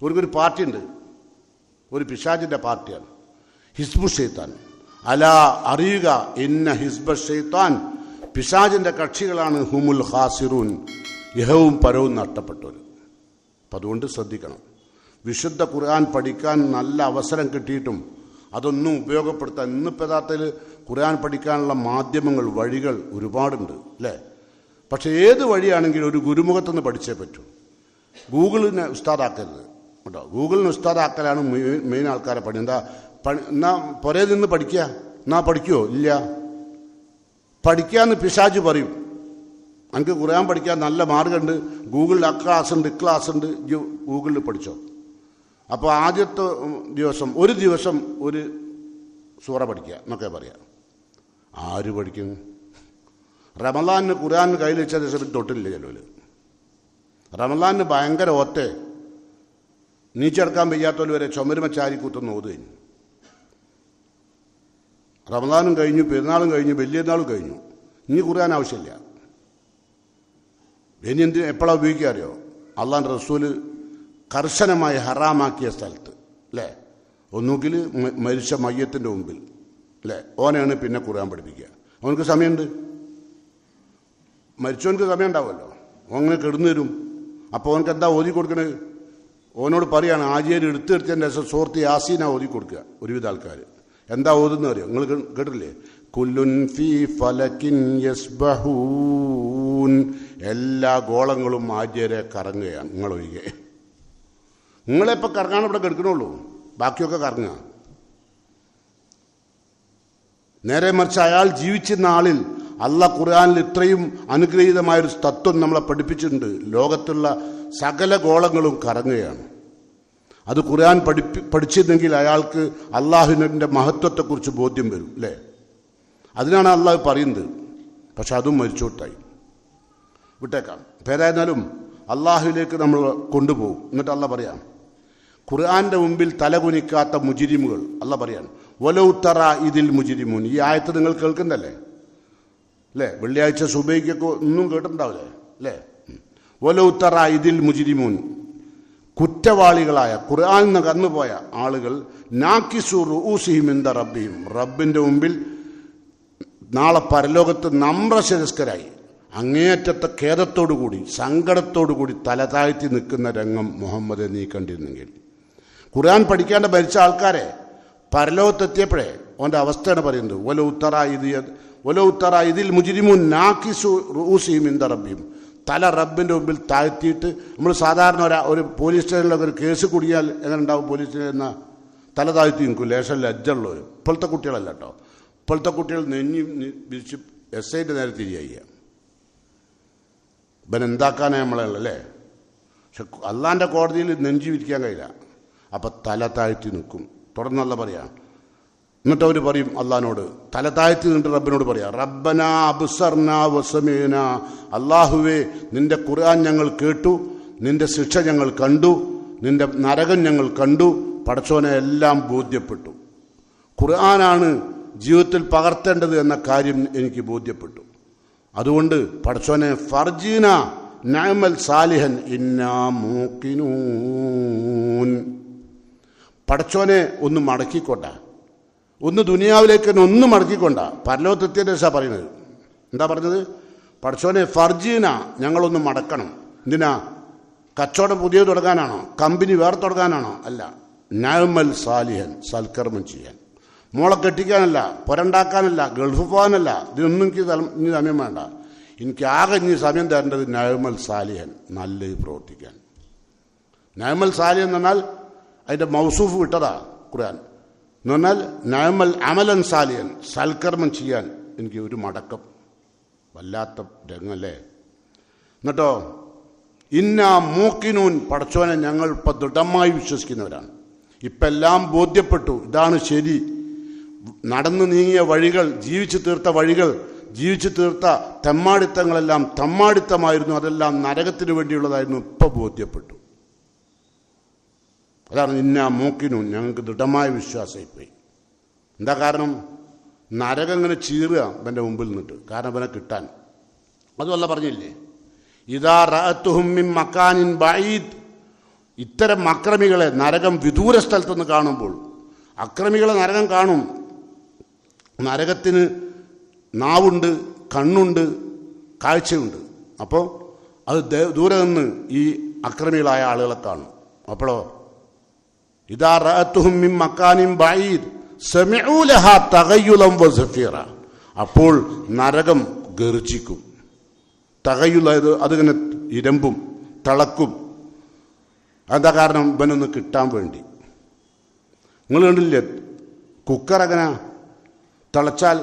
ഒരു പാർട്ടിയുണ്ട്, ഒരു പിശാചിൻ്റെ പാർട്ടിയാണ് ഹിസ്ബു ഷൈത്താൻ. അലാ അറിയുക, ഇന്ന ഹിസ്ബ ഷൈത്താൻ പിശാചിന്റെ കക്ഷികളാണ് ഹുമുൽ ഖാസിറൂൻ, ഇഹവും പരവും നഷ്ടപ്പെട്ടവർ. അപ്പം അതുകൊണ്ട് ശ്രദ്ധിക്കണം. വിശുദ്ധ ഖുർആൻ പഠിക്കാൻ നല്ല അവസരം കിട്ടിയിട്ടും അതൊന്നും ഉപയോഗപ്പെടുത്താൻ ഇന്നിപ്പോൾ യഥാർത്ഥത്തിൽ ഖുർആൻ പഠിക്കാനുള്ള മാധ്യമങ്ങൾ, വഴികൾ ഒരുപാടുണ്ട് അല്ലേ? പക്ഷേ ഏത് വഴിയാണെങ്കിലും ഒരു ഗുരുമുഖത്തുനിന്ന് പഠിച്ചേ പറ്റൂ. ഗൂഗിളിനെ ഉസ്താദാക്കരുത് കേട്ടോ. ഗൂഗിളിന് ഉസ്താദാക്കലാണ് മെയിൻ ആൾക്കാരെ പണി. എന്നാ പുറേ നിന്ന് പഠിക്കുക, എന്നാ പഠിക്കുമോ? ഇല്ല. പഠിക്കാമെന്ന് പിശാച് പറയും. എനിക്ക് ഖുർആൻ പഠിക്കാൻ നല്ല മാർഗമുണ്ട്, ഗൂഗിളിൽ ക്ലാസ് ഉണ്ട്, ഗൂഗിളിൽ പഠിച്ചോ. അപ്പോൾ ആദ്യത്തെ ദിവസം ഒരു സൂറ പഠിക്കുക എന്നൊക്കെ പറയാം. ആര് പഠിക്കും? റമളാനിന് ഖുർആൻ കയ്യിൽ വെച്ച ദിവസം തൊട്ടില്ല ചിലവർ. റമളാനിന് ഭയങ്കര ഒത്തേ, നീച്ചെടുക്കാൻ വയ്യാത്തവർ വരെ ചുമരുമ ചാരി കുത്തുന്ന ഓത് കഴിഞ്ഞു. റമളാനും കഴിഞ്ഞു, പെരുന്നാളും കഴിഞ്ഞു, വലിയനാളും കഴിഞ്ഞു. ഇനി ഖുർആൻ ആവശ്യമില്ല. ഇനി എപ്പോഴാണ് ഉപയോഗിക്കുക അറിയോ? അള്ളാഹുവിൻ്റെ റസൂല് കർശനമായി ഹറാമാക്കിയ സ്ഥലത്ത് അല്ലേ? ഒന്നുകിൽ മരിച്ച മയ്യത്തിൻ്റെ മുമ്പിൽ അല്ലേ? ഓനെയാണ് പിന്നെ ഖുർആൻ പഠിപ്പിക്കുക. അവനക്ക് സമയമുണ്ട്, മരിച്ചവനക്ക് സമയം ഉണ്ടാവുമല്ലോ. ഓങ്ങനെ കിടന്നു തരും. അപ്പോൾ അവനക്ക് എന്താ ഓതി കൊടുക്കണത്? ഓനോട് പറയാണ് ആചാര്യ എടുത്തെടുത്തതിൻ്റെ ശേഷം സൂറത്ത് യാസീന ഓതി കൊടുക്കുക. ഒരുവിധ ആൾക്കാർ എന്താ ഓതുന്ന അറിയോ? നിങ്ങൾ കേട്ടില്ലേ? കുല്ലുൻ ഫീ ഫലകിൻ യസ്ബഹൂൻ, എല്ലാ ഗോളങ്ങളും ആചാര്യെ കറങ്ങുകയാണ്. നിങ്ങളൊഴികെ നിങ്ങളെപ്പോൾ കറങ്ങാൻ ഇവിടെ കെടുക്കണുള്ളൂ, ബാക്കിയൊക്കെ കറങ്ങുക. നേരെ മറിച്ച് അയാൾ ജീവിച്ചിരുന്ന ആളിൽ അള്ളാഹ് ഖുർആനിൽ ഇത്രയും അനുഗ്രഹീതമായൊരു തത്വം നമ്മളെ പഠിപ്പിച്ചിട്ടുണ്ട്. ലോകത്തുള്ള സകല ഗോളങ്ങളും കറങ്ങുകയാണ്. അത് ഖുർആൻ പഠിച്ചിരുന്നെങ്കിൽ അയാൾക്ക് അള്ളാഹുവിൻ്റെ മഹത്വത്തെക്കുറിച്ച് ബോധ്യം വരും അല്ലേ? അതിനാണ് അള്ളാഹു പറയുന്നത്. പക്ഷെ അതും മരിച്ചോട്ടായി വിട്ടേക്കാം. ഏതായിരുന്നാലും അള്ളാഹുവിലേക്ക് നമ്മൾ കൊണ്ടുപോകും. എന്നിട്ട് അള്ളാഹ് പറയാം, ഖുർആന്റെ മുമ്പിൽ തലകുനിക്കാത്ത മുജിരിമുകൾ അള്ളാഹ് പറയാണ്, വലൗതറ ഇതിൽ മുജിരിമൂൻ. ഈ ആയത്ത് നിങ്ങൾ കേൾക്കുന്നല്ലേ അല്ലേ? വെള്ളിയാഴ്ച സുബൈക്കൊക്കെ ഒന്നും കേട്ടിട്ടുണ്ടാവില്ലേ അല്ലേ? വലൗതറ ഇതിൽ മുജിരിമൂൻ, കുറ്റവാളികളായ ഖുർആനിൽ നിന്ന് കന്നുപോയ ആളുകൾ നാക്കിസു റൂസിഹിം ഇൻദ റബ്ബിഹിം, റബ്ബിൻ്റെ മുമ്പിൽ നാളെ പരലോകത്ത് നമ്രശിരസ്കരായി അങ്ങേയറ്റത്തെ ഖേദത്തോടുകൂടി സങ്കടത്തോടുകൂടി തല താഴ്ത്തി നിൽക്കുന്ന രംഗം മുഹമ്മദ് നീ കണ്ടിരുന്നെങ്കിൽ. ഖുർആൻ പഠിക്കാണ്ട് മരിച്ച ആൾക്കാരെ പരലോകത്തെത്തിയപ്പോഴേ അവൻ്റെ അവസ്ഥയാണ് പറയുന്നത്. വലൗതറ ഇതിൽ മുജ്രിമൂൻ നാക്കിസു റൂസിഹിം ഇൻദ റബ്ബിഹിം, തല റബ്ബിൻ്റെ മുമ്പിൽ താഴ്ത്തിയിട്ട്. നമ്മൾ സാധാരണ ഒരു പോലീസ് സ്റ്റേഷനിലൊക്കെ ഒരു കേസ് കുടിയാൽ എങ്ങനെ ഉണ്ടാവും? പോലീസ് സ്റ്റേഷൻ തല താഴ്ത്തി നിൽക്കും, ലേശം ലജ്ജുള്ളവർ. ഇപ്പോഴത്തെ കുട്ടികളല്ല കേട്ടോ. ഇപ്പോഴത്തെ കുട്ടികൾ നെഞ്ഞി വിരിച്ച് SIൻ്റെ നേരെ തിരിയുക. ഇവൻ എന്താക്കാനേ നമ്മളല്ലേ? പക്ഷെ അള്ളാൻ്റെ കോടതിയിൽ നെഞ്ചി വിരിക്കാൻ കഴിയില്ല. അപ്പം തല താഴ്ത്തി നിൽക്കും. തുടർന്നല്ല പറയാം. എന്നിട്ട് അവർ പറയും അള്ളാഹിനോട്, തല താഴ്ത്തി നിന്നിട്ട് റബ്ബിനോട് പറയാം, റബ്ബന അബ്സർന വസമീന, അള്ളാഹുവേ നിന്റെ ഖുർആൻ ഞങ്ങൾ കേട്ടു, നിന്റെ ശിക്ഷ ഞങ്ങൾ കണ്ടു, നിന്റെ നരകം ഞങ്ങൾ കണ്ടു, പടച്ചോനെ എല്ലാം ബോധ്യപ്പെട്ടു. ഖുർആനാണ് ജീവിതത്തിൽ പകർത്തേണ്ടത് എന്ന കാര്യം എനിക്ക് ബോധ്യപ്പെട്ടു. അതുകൊണ്ട് പടച്ചോനെ ഫർജീന നഅമൽ സാലിഹൻ ഇന്നാ മൂഖിനൂൻ, പടച്ചോനെ ഒന്ന് മടക്കിക്കൊണ്ട, ഒന്ന് ദുനിയാവിലേക്ക് തന്നെ ഒന്ന് മടക്കിക്കൊണ്ട. പരലോകത്തെത്തിയതിൻ്റെ ശേഷം പറയുന്നത് എന്താ പറഞ്ഞത്? പടച്ചോനെ ഫർജീന, ഞങ്ങളൊന്ന് മടക്കണം. എന്തിനാ? കച്ചവടം പുതിയ തുടങ്ങാനാണോ? കമ്പനി വേറെ തുടങ്ങാനാണോ? അല്ല, നഅമൽ സാലിഹൻ, സൽക്കർമ്മം ചെയ്യാൻ. മോളെ കെട്ടിക്കാനല്ല, പുരണ്ടാക്കാനല്ല, ഗൾഫ് പോകാനല്ല. ഇതിനൊന്നും എനിക്ക് ഇനി സമയം വേണ്ട. എനിക്ക് ആകെ ഇനി സമയം തരേണ്ടത് നഅമൽ സാലിഹൻ, നല്ലത് പ്രവർത്തിക്കാൻ. നഅമൽ സാലിഹൻ എന്ന് പറഞ്ഞാൽ അതിൻ്റെ മൗസൂഫ് വിട്ടതാ ഖുർആൻ. എന്ന് പറഞ്ഞാൽ നഅമൽ അമലൻ സാലിഹൻ, സൽക്കർമ്മം ചെയ്യാൻ എനിക്ക് ഒരു മടക്കം. വല്ലാത്ത രംഗല്ലേ? എന്നിട്ടോ ഇന്നാ മൂക്കിനൂൻ, പടച്ചോനെ ഞങ്ങൾ ഇപ്പം ദൃഢമായി വിശ്വസിക്കുന്നവരാണ്. ഇപ്പം എല്ലാം ബോധ്യപ്പെട്ടു, ഇതാണ് ശരി. നടന്നു നീങ്ങിയ വഴികൾ, ജീവിച്ചു തീർത്ത വഴികൾ, ജീവിച്ചു തീർത്ത തെമ്മാടിത്തങ്ങളെല്ലാം തമ്മാടിത്തമായിരുന്നു, അതെല്ലാം നരകത്തിന് വേണ്ടിയുള്ളതായിരുന്നു. ഇപ്പം ബോധ്യപ്പെട്ടു. അതാണ് ഇന്നാ മൂക്കിനൂൻ, ഞങ്ങൾക്ക് ദൃഢമായ വിശ്വാസമായിപ്പോയി. എന്താ കാരണം? നരകം ഇങ്ങനെ ചീറുക ഇവൻ്റെ മുമ്പിൽ നിന്നിട്ട്, കാരണം ഇവനെ കിട്ടാൻ. അതുമല്ല പറഞ്ഞില്ലേ, ഇദാ റഅതുഹും മിൻ മക്കാനിൻ ബഈദ്, ഇത്തരം അക്രമികളെ നരകം വിദൂര സ്ഥലത്തുനിന്ന് കാണുമ്പോൾ, അക്രമികളെ നരകം കാണും. നരകത്തിന് നാവുണ്ട്, കണ്ണുണ്ട്, കാഴ്ചയുണ്ട്. അപ്പോൾ അത് ദൂരെ നിന്ന് ഈ അക്രമികളായ ആളുകളെ കാണും. അപ്പോഴോ ഇദാ റഅതുഹും മിൻ മക്കാനിൻ ബഈദ് സമിഉ ലഹാ തഗയ്യുലൻ വസഫീറ. അപ്പോൾ നരകം ഗർജിക്കും. തഗയ്യുൽ അതിങ്ങനെ ഇരമ്പും തിളക്കും. എന്താ കാരണം? ഇവനൊന്ന് കിട്ടാൻ വേണ്ടി. നിങ്ങൾ കണ്ടില്ലേ കുക്കർ അങ്ങനെ തിളച്ചാൽ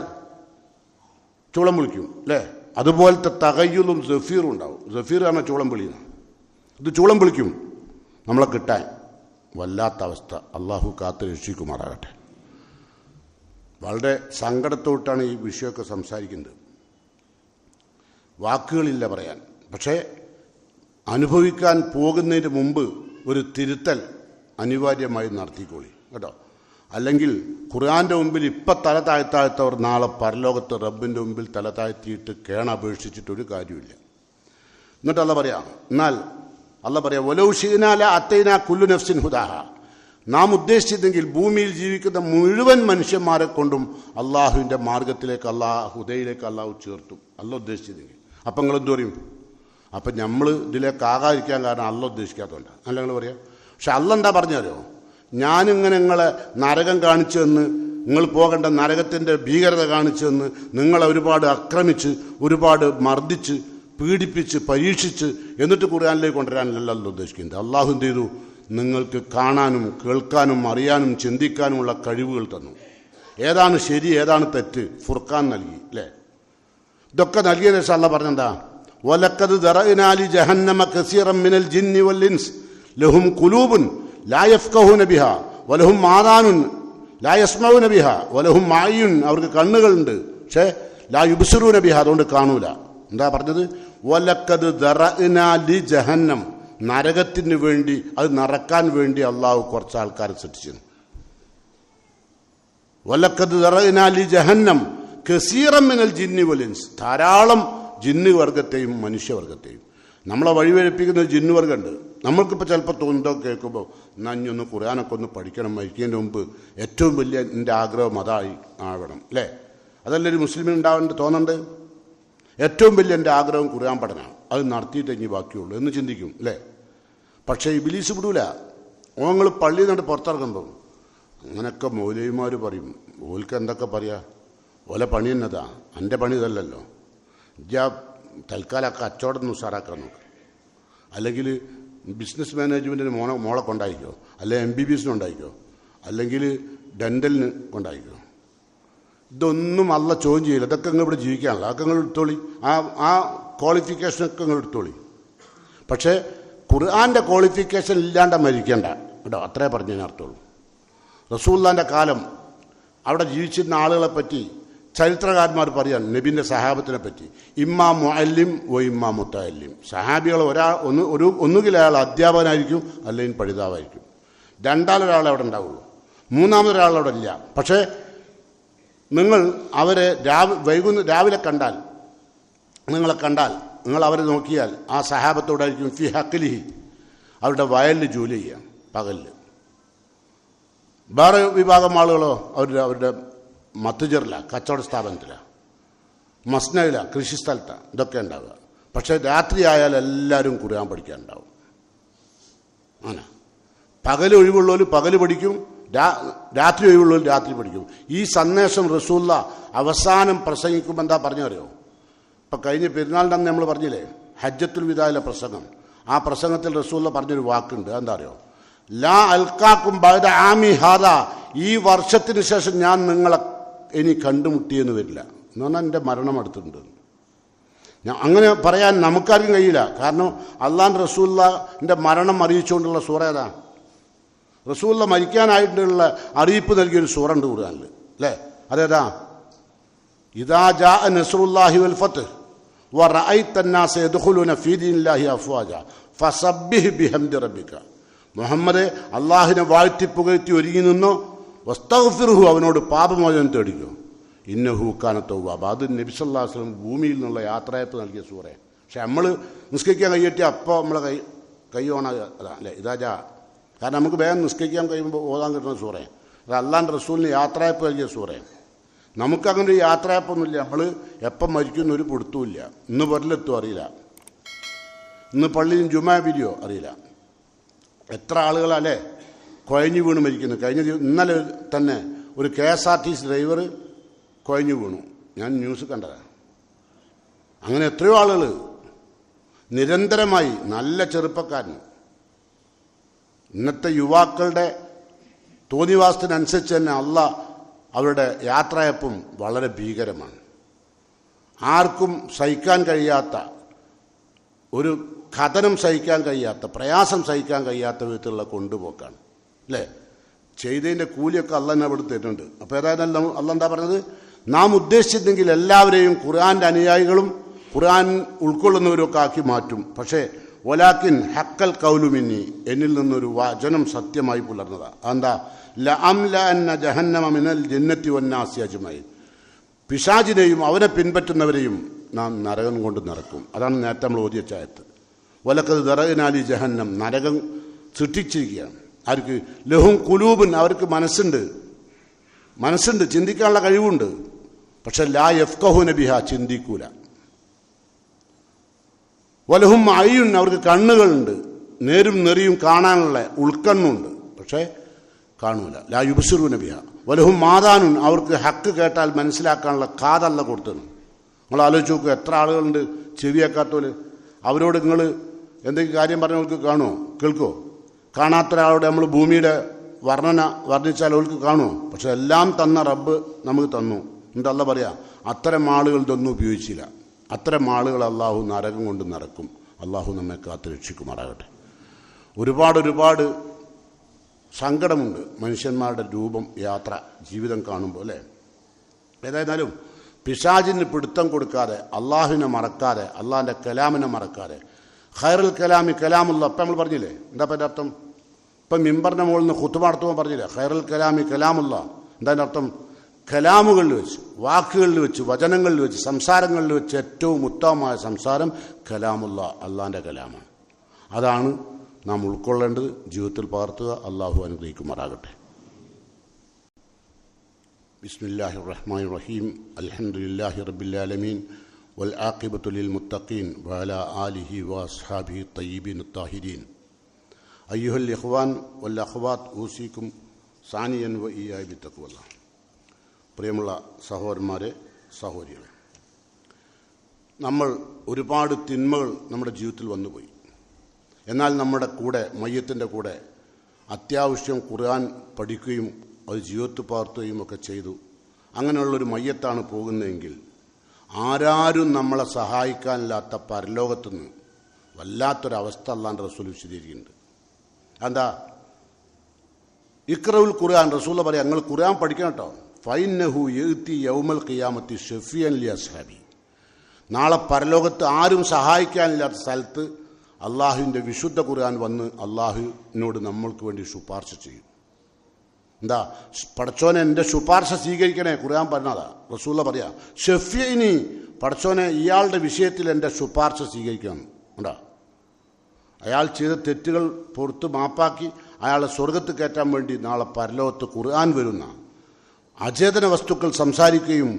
ചൂളം വിളിക്കും അല്ലേ? അതുപോലത്തെ തകയ്യുലും സഫീറും ഉണ്ടാവും. സഫീർ പറഞ്ഞാൽ ചൂളം വിളിയാണ്. ഇത് ചൂളം വിളിക്കും നമ്മളെ കിട്ടാൻ. വല്ലാത്ത അവസ്ഥ. അള്ളാഹു കാത്ത് രക്ഷിക്കുമാറാകട്ടെ. വളരെ സങ്കടത്തോട്ടാണ് ഈ വിഷയമൊക്കെ സംസാരിക്കുന്നത്. വാക്കുകളില്ല പറയാൻ. പക്ഷേ അനുഭവിക്കാൻ പോകുന്നതിന് മുമ്പ് ഒരു തിരുത്തൽ അനിവാര്യമായി നടത്തിക്കോളി കേട്ടോ. അല്ലെങ്കിൽ ഖുർആന്റെ മുമ്പിൽ ഇപ്പം തല താഴ്ത്താഴ്ത്തവർ നാളെ പരലോകത്ത് റബ്ബിൻ്റെ മുമ്പിൽ തല താഴ്ത്തിയിട്ട് കേണപേക്ഷിച്ചിട്ടൊരു കാര്യമില്ല. എന്നിട്ട് അല്ല പറയാം, എന്നാൽ അല്ല പറയാം വലൗ ശിഅ്നാ ലഅതൈനാ കുല്ലു നഫ്സിൻ ഹുദാഹ. നാം ഉദ്ദേശിച്ചിരുന്നെങ്കിൽ ഭൂമിയിൽ ജീവിക്കുന്ന മുഴുവൻ മനുഷ്യന്മാരെ കൊണ്ടും അള്ളാഹുവിൻ്റെ മാർഗത്തിലേക്ക് ഹുദയിലേക്ക് അള്ളാഹു ചേർത്തും. അല്ല ഉദ്ദേശിച്ചിരുന്നെങ്കിൽ. അപ്പം നിങ്ങൾ എന്ത് പറയും? അപ്പം നമ്മൾ ഇതിലേക്ക് ആകാതിരിക്കാൻ കാരണം അല്ല ഉദ്ദേശിക്കാത്തതുകൊണ്ട് അല്ല നിങ്ങൾ പറയാം. പക്ഷെ അല്ല എന്താ പറഞ്ഞാലോ, ഞാനിങ്ങനെ നിങ്ങളെ നരകം കാണിച്ചു തന്ന്, നിങ്ങൾ പോകേണ്ട നരകത്തിൻ്റെ ഭീകരത കാണിച്ചു തന്ന്, നിങ്ങളെ ഒരുപാട് ആക്രമിച്ച്, ഒരുപാട് മർദ്ദിച്ച്, പീഡിപ്പിച്ച്, പരീക്ഷിച്ച്, എന്നിട്ട് ഖുർആനിലേക്ക് കൊണ്ടുവരാനല്ല ഉദ്ദേശിക്കുന്നത്. അള്ളാഹു എന്ത് ചെയ്തു? നിങ്ങൾക്ക് കാണാനും കേൾക്കാനും അറിയാനും ചിന്തിക്കാനുമുള്ള കഴിവുകൾ തന്നു. ഏതാണ് ശരി ഏതാണ് തെറ്റ് ഫുർഖാൻ നൽകി അല്ലേ? ഇതൊക്കെ നൽകിയതിനു ശേഷം അള്ളാഹ് പറഞ്ഞെന്താ? വലഖദ് ദറഅനാ ലി ജഹന്നമ കസീറൻ മിനൽ ജിന്നി വൽ ഇൻസ് ലഹും ഖുലൂബുൻ ലാ യഫ്ഖഹൂന ബിഹാ വലഹും ആദാനുൻ ലാ യസ്മഊന ബിഹാ വലഹും അയ്യുൻ, അവർക്ക് കണ്ണുകളുണ്ട് പക്ഷേ ലാ യുബ്സിറൂന ബിഹാ, അതുകൊണ്ട് കാണൂല. എന്താ പറഞ്ഞത്? വലഖദ് ദറഅനാ ലി ജഹന്നം, നരകത്തിന് വേണ്ടി, അത് നടക്കാൻ വേണ്ടി അള്ളാഹു കുറച്ച് ആൾക്കാരെ സൃഷ്ടിച്ചു. വലഖദ് ദറഅനാ ലി ജഹന്നം കസീറൻ മിനൽ ജിന്നി വൽ ഇൻസ്, ധാരാളം ജിന്ന് വർഗത്തെയും മനുഷ്യവർഗത്തെയും. നമ്മളെ വഴിവഴിപ്പിക്കുന്ന ജിന്നുവർഗമുണ്ട്. നമ്മൾക്കിപ്പോൾ ചിലപ്പോൾ തോന്നുന്നോ കേൾക്കുമ്പോൾ നഞ്ഞൊന്ന് ഖുർആനൊക്കെ ഒന്ന് പഠിക്കണം, മരിക്കുന്നതിന് മുമ്പ് ഏറ്റവും വലിയ എൻ്റെ ആഗ്രഹം അതായി ആവണം അല്ലേ? അതല്ലേ ഒരു മുസ്ലിമിന് ഉണ്ടാവേണ്ട തോന്നണ്ട്? ഏറ്റവും വലിയ എൻ്റെ ആഗ്രഹം ഖുർആൻ പഠനമാണ്, അത് നടത്തിയിട്ട് ഇനി ബാക്കിയുള്ളൂ എന്ന് ചിന്തിക്കും അല്ലേ? പക്ഷേ ഇബ്ലീസ് വിടൂല. ഓങ്ങൾ പള്ളിയിൽ നിന്നിട്ട് പുറത്തിറങ്ങുമ്പോൾ അങ്ങനെയൊക്കെ മൗലവിമാർ പറയും. ഓൽക്ക് എന്തൊക്കെ പറയാ? ഓലെ പണി എന്നതാ, എൻ്റെ പണി ഇതല്ലല്ലോ. തൽക്കാലം കച്ചവടം ഉഷാറാക്കാൻ നോക്ക്, അല്ലെങ്കിൽ ബിസിനസ് മാനേജ്മെൻറ്റിന് മോളെ കൊണ്ടായിക്കോ, അല്ലെങ്കിൽ MBBS ഉണ്ടായിക്കോ, അല്ലെങ്കിൽ ഡെൻ്റലിന് കൊണ്ടായിക്കോ. ഇതൊന്നും അല്ല ചോദ്യം ചെയ്യില്ല. ഇതൊക്കെ നിങ്ങൾ ഇവിടെ ജീവിക്കാനല്ല, അതൊക്കെ നിങ്ങൾ എടുത്തോളി. ആ ക്വാളിഫിക്കേഷനൊക്കെ നിങ്ങൾ എടുത്തോളി. പക്ഷേ ഖുർആൻ്റെ ക്വാളിഫിക്കേഷൻ ഇല്ലാണ്ട് മരിക്കേണ്ട കേട്ടോ. അത്രേ പറഞ്ഞു ഞാൻ അർത്ഥമുള്ളൂ. റസൂലുള്ളാഹിൻ്റെ കാലം അവിടെ ജീവിച്ചിരുന്ന ആളുകളെ പറ്റി ചരിത്രകാരന്മാർ പറയാൻ നബിൻ്റെ സഹാബത്തിനെ പറ്റി ഇമ്മാ മുഅല്ലിം വ ഇമ്മാ മുതഅല്ലിം. സഹാബികൾ ഒന്നുകിൽ അയാൾ അധ്യാപകനായിരിക്കും അല്ലെങ്കിൽ പഠിതാവായിരിക്കും. രണ്ടാമതൊരാളെ അവിടെ ഉണ്ടാവുള്ളൂ, മൂന്നാമതൊരാളവിടെ ഇല്ല. പക്ഷേ നിങ്ങൾ അവരെ രാവിലെ കണ്ടാൽ, നിങ്ങൾ അവരെ നോക്കിയാൽ ആ സഹാബത്തോടായിരിക്കും ഫി ഹഖ്ലിഹി, അവരുടെ വയലിൽ ജോലി ചെയ്യാം പകലിൽ. വേറെ വിഭാഗം ആളുകളോ അവരുടെ മത്തുജറിലാണ്, കച്ചവട സ്ഥാപനത്തിലാണ്, മസ്നയിലാണ്, കൃഷിസ്ഥലത്താണ്, ഇതൊക്കെ ഉണ്ടാവുക. പക്ഷേ രാത്രി ആയാൽ എല്ലാവരും ഖുർആൻ പഠിക്കാനുണ്ടാവും. അങ്ങനെ പകൽ ഒഴിവുള്ളവർ പകൽ പഠിക്കും, രാത്രി ഒഴിവുള്ളവർ രാത്രി പഠിക്കും. ഈ സന്ദേശം റസൂലുള്ളാഹ് അവസാനം പ്രസംഗിക്കുമ്പോൾ എന്താ പറഞ്ഞറിയോ? ഇപ്പം കഴിഞ്ഞ പെരുന്നാളിൻ്റെ അന്ന് നമ്മൾ പറഞ്ഞില്ലേ ഹജ്ജത്തുൽ വിദായിലെ പ്രസംഗം. ആ പ്രസംഗത്തിൽ റസൂലുള്ളാഹ് പറഞ്ഞൊരു വാക്കുണ്ട്, എന്താ അറിയോ? ലാ അൽക്കാക്കും ബഅദ ആമി ഹാദാ, ഈ വർഷത്തിന് ശേഷം ഞാൻ നിങ്ങളെ ഇനി കണ്ടുമുട്ടിയെന്ന് വരില്ല എന്ന് പറഞ്ഞാൽ എൻ്റെ മരണം അടുത്തുണ്ട്. അങ്ങനെ പറയാൻ നമുക്കാർക്കും കഴിയില്ല. കാരണം അള്ളാഹ് റസൂലുള്ളാഹിൻ്റെ മരണം അറിയിച്ചുകൊണ്ടുള്ള സൂറ ഏതാ? റസൂലുള്ളാഹ് മരിക്കാനായിട്ടുള്ള അറിയിപ്പ് നൽകിയൊരു സൂറ ഉണ്ട് ഖുർആനിൽ അല്ലേ? അതേതാ? ഇദാ ജാഅ നസ്റുല്ലാഹി വൽ ഫത്ഹ് വറഅയ്ത അന്നാസ യദ്ഖുലൂന ഫീ ദീനില്ലാഹി അഫ്വാജ ഫസബ്ബിഹ് ബിഹംദി റബ്ബിക. മുഹമ്മദെ, അള്ളാഹിനെ വാഴ്ത്തി പുകഴ്ത്തി ഒരുങ്ങി നിന്നോ, വസ്തഗ്ഫിർഹു, അവനോട് പാപമോചനം തേടിക്കോ, ഇന്നഹു കാന തവ്വാബ. അത് നബി സല്ലല്ലാഹു അലൈഹി വസല്ലം ഭൂമിയിൽ നിന്നുള്ള യാത്രയപ്പ് നൽകിയ സൂറയാണ്. പക്ഷെ നമ്മൾ നിസ്കരിക്കാൻ കൈയ്യറ്റി അപ്പോൾ നമ്മളെ കൈ ഓണാകുക അതാ അല്ലേ? ഇതാജാ. കാരണം നമുക്ക് വേഗം നിസ്കരിക്കാൻ കഴിയുമ്പോൾ ഓതാൻ കിട്ടുന്ന സൂറയാണ്. അത് അള്ളാഹിൻ്റെ റസൂലിന് യാത്രയപ്പ് നൽകിയ സൂറയാണ്. നമുക്കങ്ങനെ ഒരു യാത്രയപ്പൊന്നുമില്ല. നമ്മൾ എപ്പം മരിക്കുന്ന ഒരു പിടുത്തുമില്ല. ഇന്ന് പൊരലെത്തും അറിയില്ല, ഇന്ന് പള്ളിയും ജുമാ പിരിയോ അറിയില്ല. എത്ര ആളുകളല്ലേ കുഴഞ്ഞു വീണ് മരിക്കുന്നു. ഇന്നലെ തന്നെ ഒരു KSRTC ഡ്രൈവർ കുഴഞ്ഞു വീണു. ഞാൻ ന്യൂസ് കണ്ടതാണ്. അങ്ങനെ എത്രയോ ആളുകൾ നിരന്തരമായി, നല്ല ചെറുപ്പക്കാരന്. ഇന്നത്തെ യുവാക്കളുടെ തോന്നിവാസത്തിനനുസരിച്ച് തന്നെ അവരുടെ യാത്രയപ്പം വളരെ ഭീകരമാണ്. ആർക്കും സഹിക്കാൻ കഴിയാത്ത ഒരു കഥനം സഹിക്കാൻ കഴിയാത്ത, പ്രയാസം സഹിക്കാൻ കഴിയാത്ത വിധത്തിലുള്ള കൊണ്ടുപോക്കാണ് അല്ലേ? ചെയ്തതിൻ്റെ കൂലിയൊക്കെ അള്ളാഹ് അവിടെ തരുന്നുണ്ട്. അപ്പോൾ ഏതായാലും അള്ളാഹ് എന്താ പറഞ്ഞത്? നാം ഉദ്ദേശിച്ചിരുന്നെങ്കിൽ എല്ലാവരെയും ഖുർആൻ്റെ അനുയായികളും ഖുർആൻ ഉൾക്കൊള്ളുന്നവരൊക്കെ ആക്കി മാറ്റും. പക്ഷേ വലാക്കിൻ ഹക്കൽ കൗലുമിന്നി, എന്നിൽ നിന്നൊരു വചനം സത്യമായി പുലർന്നതാണ്. അതെന്താ? ലഅംലഅന്ന ജഹന്നമ മിനൽ ജന്നത്തി വന്നാസി അജ്മഈൻ, പിശാചിനെയും അവനെ പിൻപറ്റുന്നവരെയും നാം നരകം കൊണ്ട് നിറക്കും. അതാണ് നേരത്തെ നമ്മൾ ഓതിയ ആയത്ത്. വലഖദ് ദറഅനാലി ജഹന്നം, നരകം സൃഷ്ടിച്ചിരിക്കുകയാണ്. ആർക്ക്? ലഹും ഖുലൂബുൻ, അവർക്ക് മനസ്സുണ്ട്, ചിന്തിക്കാനുള്ള കഴിവുണ്ട്. പക്ഷെ ലാ യഫ്ഖഹൂന ബിഹാ, ചിന്തിക്കൂല. വലഹും അയ്യുൻ, അവർക്ക് കണ്ണുകളുണ്ട്, നേരും നെറിയും കാണാനുള്ള ഉൾക്കണ്ണുണ്ട്, പക്ഷേ കാണൂല. ലാ യുബ്സിറൂന ബിഹാ. വലഹും മാതാനുൻ, അവർക്ക് ഹക്ക് കേട്ടാൽ മനസ്സിലാക്കാനുള്ള കാതല്ല കൊടുത്തത്. നിങ്ങൾ ആലോചിച്ച് നോക്കുക, എത്ര ആളുകളുണ്ട് ചെവിയാക്കാത്തോല്. അവരോട് നിങ്ങൾ എന്തെങ്കിലും കാര്യം പറഞ്ഞവർക്ക് കാണുമോ, കേൾക്കുമോ? കാണാത്ത ഒരാളോട് നമ്മൾ ഭൂമിയുടെ വർണ്ണന വർണ്ണിച്ചാൽ അവർക്ക് കാണുമോ? പക്ഷെ എല്ലാം തന്ന റബ്ബ് നമുക്ക് തന്നു. എന്നിട്ട് അല്ലാഹ് പറയാം, അത്തരം ആളുകൾ ഇതൊന്നും ഉപയോഗിച്ചില്ല. അത്തരം ആളുകൾ അള്ളാഹു നരകം കൊണ്ട് നടക്കും. അള്ളാഹു നമ്മെ കാത്ത് രക്ഷിക്കുമാറാകട്ടെ. ഒരുപാട് സങ്കടമുണ്ട് മനുഷ്യന്മാരുടെ രൂപം, യാത്ര, ജീവിതം കാണുമ്പോൾ അല്ലേ? ഏതായിരുന്നാലും പിശാചിന് പിടുത്തം കൊടുക്കാതെ, അള്ളാഹുവിനെ മറക്കാതെ, അള്ളാഹിൻ്റെ കലാമിനെ മറക്കാതെ, ഖൈറുൽ കലാമി കലാമുള്ള, അപ്പം നമ്മൾ പറഞ്ഞില്ലേ എന്താ അതിൻ്റെ അർത്ഥം? ഇപ്പം മിമ്പറിൻ്റെ മുകളിൽ നിന്ന് ഖുത്ബ നടത്തുമ്പോൾ പറഞ്ഞില്ലേ ഖൈറുൽ കലാമി കലാമുള്ള. എന്താ അതിൻ്റെ അർത്ഥം? കലാമുകളിൽ വെച്ച്, വാക്കുകളിൽ വെച്ച്, വചനങ്ങളിൽ വെച്ച്, സംസാരങ്ങളിൽ വെച്ച് ഏറ്റവും ഉത്തമമായ സംസാരം കലാമുള്ള, അള്ളാഹിൻ്റെ കലാമാണ്. അതാണ് നാം ഉൾക്കൊള്ളേണ്ടത്, ജീവിതത്തിൽ പകർത്തുക. അള്ളാഹു അനുഗ്രഹിക്കുമാറാകട്ടെ. ബിസ്മില്ലാഹിർ റഹ്മാനിർ റഹീം. അൽഹംദുലില്ലാഹി റബ്ബിൽ ആലമീൻ വൽ ആഖിബത്തു ലിൽ മുത്തഖീൻ വഅലാ ആലിഹി വഅസ്ഹാബിഹി തയ്യിബീൻ അത്താഹിരീൻ. അയ്യുഹൽ ഇഖ്വാൻ വൽ അഖ്വാത്ത് ഊസിക്കും സാനിയൻ വ ഇയ്യായ ബിത്തഖ്വല്ലാഹ്. പ്രിയമുള്ള സഹോദരന്മാരെ, സഹോദരികളെ, നമ്മൾ ഒരുപാട് തിന്മകൾ നമ്മുടെ ജീവിതത്തിൽ വന്നുപോയി. എന്നാൽ നമ്മുടെ കൂടെ, മയ്യത്തിൻ്റെ കൂടെ അത്യാവശ്യം ഖുർആൻ പഠിക്കുകയും അത് ജീവിതത്തിൽ പകർത്തുകയും ഒക്കെ ചെയ്തു. അങ്ങനെയുള്ളൊരു മയ്യത്താണ് പോകുന്നതെങ്കിൽ ആരാരും നമ്മളെ സഹായിക്കാനില്ലാത്ത പരലോകത്തുനിന്ന് വല്ലാത്തൊരവസ്ഥ അല്ലാഹുവിൻ്റെ റസൂൽ വിശദീകരിക്കുന്നുണ്ട്. എന്താ? ഇഖ്റഉൽ ഖുർആൻ, റസൂൽ പറയാം, നിങ്ങൾ ഖുർആൻ പഠിക്കണം കേട്ടോ. ഫൈന്നഹു യഅതി യൗമൽ ഖിയാമത്തി ഷഫീഅൻ ലി അസ്ഹാബി, നാളെ പരലോകത്ത് ആരും സഹായിക്കാനില്ലാത്ത സ്ഥലത്ത് അള്ളാഹുവിൻ്റെ വിശുദ്ധ ഖുർആൻ വന്ന് അള്ളാഹുവിനോട് നമ്മൾക്ക് വേണ്ടി ശുപാർശ ചെയ്യും. എന്താ? പടച്ചോനെ എൻ്റെ ശുപാർശ സ്വീകരിക്കണേ, ഖുർആൻ പറഞ്ഞതാ. റസൂല പറയാ, ഷഫീഇനി, പടച്ചോനെ ഇയാളുടെ വിഷയത്തിൽ എൻ്റെ ശുപാർശ സ്വീകരിക്കണം. ഉണ്ടാ, അയാൾ ചെയ്ത തെറ്റുകൾ പുറത്ത് മാപ്പാക്കി അയാളെ സ്വർഗത്ത് കയറ്റാൻ വേണ്ടി നാളെ പരലോകത്ത് ഖുർആൻ വരുന്ന, അചേതന വസ്തുക്കൾ സംസാരിക്കുകയും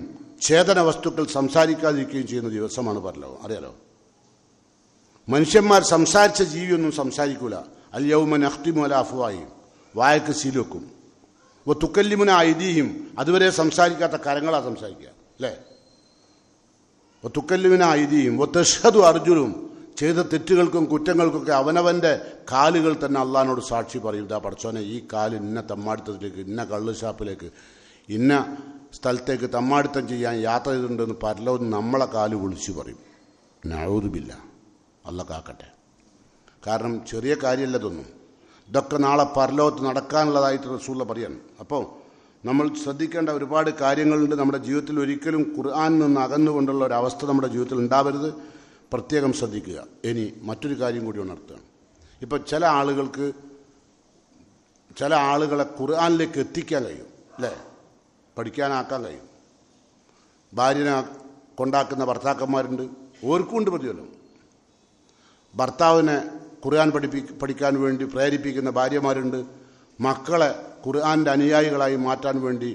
ചേതന വസ്തുക്കൾ സംസാരിക്കാതിരിക്കുകയും ചെയ്യുന്ന ദിവസമാണ് പരലോകം. അറിയാലോ, മനുഷ്യന്മാർ സംസാരിച്ച ജീവിയൊന്നും സംസാരിക്കൂല. അൽ യൗമ നഖ്തിമു അലാ അഫ്വാഹിഹിം, വായക്ക് സീൽ വെക്കും. വ തുകല്ലിമുന ഐദീഹിം, അതുവരെ സംസാരിക്കാത്ത കരങ്ങളാ സംസാരിക്കുക അല്ലേ? വ തുകല്ലിമുന ഐദീഹിം വ തഷ്ഹദു അർജുലുഹും, ചെയ്ത തെറ്റുകൾക്കും കുറ്റങ്ങൾക്കൊക്കെ അവനവൻ്റെ കാലുകൾ തന്നെ അള്ളാഹിനോട് സാക്ഷി പറയും. ഇതാ പടച്ചോനെ, ഈ കാല് ഇന്ന തമ്മാടിത്തത്തിലേക്ക്, ഇന്ന കള്ള് ഷാപ്പിലേക്ക്, ഇന്ന സ്ഥലത്തേക്ക് തമ്മാടിത്തം ചെയ്യാൻ യാത്ര ചെയ്തിട്ടുണ്ടെന്ന് പരലോകം നമ്മളെ കാല് വിളിച്ചു പറയും. നഊദു ബില്ലാഹ്, അല്ലാഹ് കാക്കട്ടെ. കാരണം ചെറിയ കാര്യമല്ല ഇതൊന്നും. ഇതൊക്കെ നാളെ പരലോകത്ത് നടക്കാനുള്ളതായിട്ട് റസൂൽ പറയാണ്. അപ്പോൾ നമ്മൾ ശ്രദ്ധിക്കേണ്ട ഒരുപാട് കാര്യങ്ങളുണ്ട്. നമ്മുടെ ജീവിതത്തിൽ ഒരിക്കലും ഖുർആനിൽ നിന്ന് അകന്നുകൊണ്ടുള്ള ഒരവസ്ഥ നമ്മുടെ ജീവിതത്തിൽ ഉണ്ടാവരുത്. പ്രത്യേകം ശ്രദ്ധിക്കുക. ഇനി മറ്റൊരു കാര്യം കൂടി ഉണർത്തുകയാണ്. ഇപ്പോൾ ചില ആളുകളെ ഖുർആനിലേക്ക് എത്തിക്കാൻ കഴിയും അല്ലേ? പഠിക്കാനാക്കാൻ കഴിയും. ഭാര്യനെ കൊണ്ടാക്കുന്ന ഭർത്താക്കന്മാരുണ്ട്, ഓർക്കുമുണ്ട് പ്രതിഫലം. ഭർത്താവിനെ ഖുർആൻ പഠിക്കാൻ വേണ്ടി പ്രേരിപ്പിക്കുന്ന ഭാര്യമാരുണ്ട്. മക്കളെ ഖുർആൻ്റെ അനുയായികളായി മാറ്റാൻ വേണ്ടി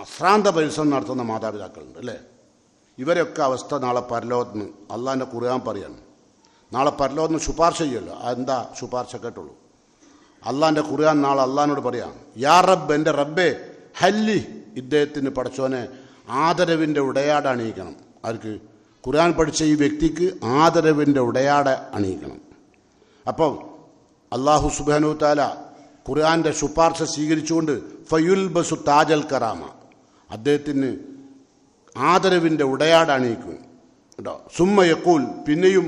അശ്രാന്ത പരിശ്രമം നടത്തുന്ന മാതാപിതാക്കളുണ്ട് അല്ലേ? ഇവരൊക്കെ അവസ്ഥ നാളെ പരലോകത്തിന് അള്ളാഹിൻ്റെ ഖുർആൻ പറയാണ്. നാളെ പരലോകത്തിന് ശുപാർശ ചെയ്യുമല്ലോ. അതെന്താ ശുപാർശ? കേട്ടുള്ളൂ. അള്ളാഹിൻ്റെ ഖുർആൻ നാളെ അള്ളാഹിനോട് പറയാം, യാ റബ്ബ്, എൻ്റെ റബ്ബേ, ഹല്ലി, ഇദ്ദേഹത്തിന് പടച്ചോനെ ആദരവിൻ്റെ ഉടയാട അണിയിക്കണം. ആർക്ക്? ഖുർആൻ പഠിച്ച ഈ വ്യക്തിക്ക് ആദരവിൻ്റെ ഉടയാട അണിയിക്കണം. അപ്പം അള്ളാഹു സുബ്ഹാനഹു തആല ഖുർആൻ്റെ ശുപാർശ സ്വീകരിച്ചുകൊണ്ട് ഫയുൽബസു താജൽ കറാമ, അദ്ദേഹത്തിന് ആദരവിൻ്റെ ഉടയാട അണിയിക്കും കേട്ടോ. സുമ്മ യഖൂൽ, പിന്നെയും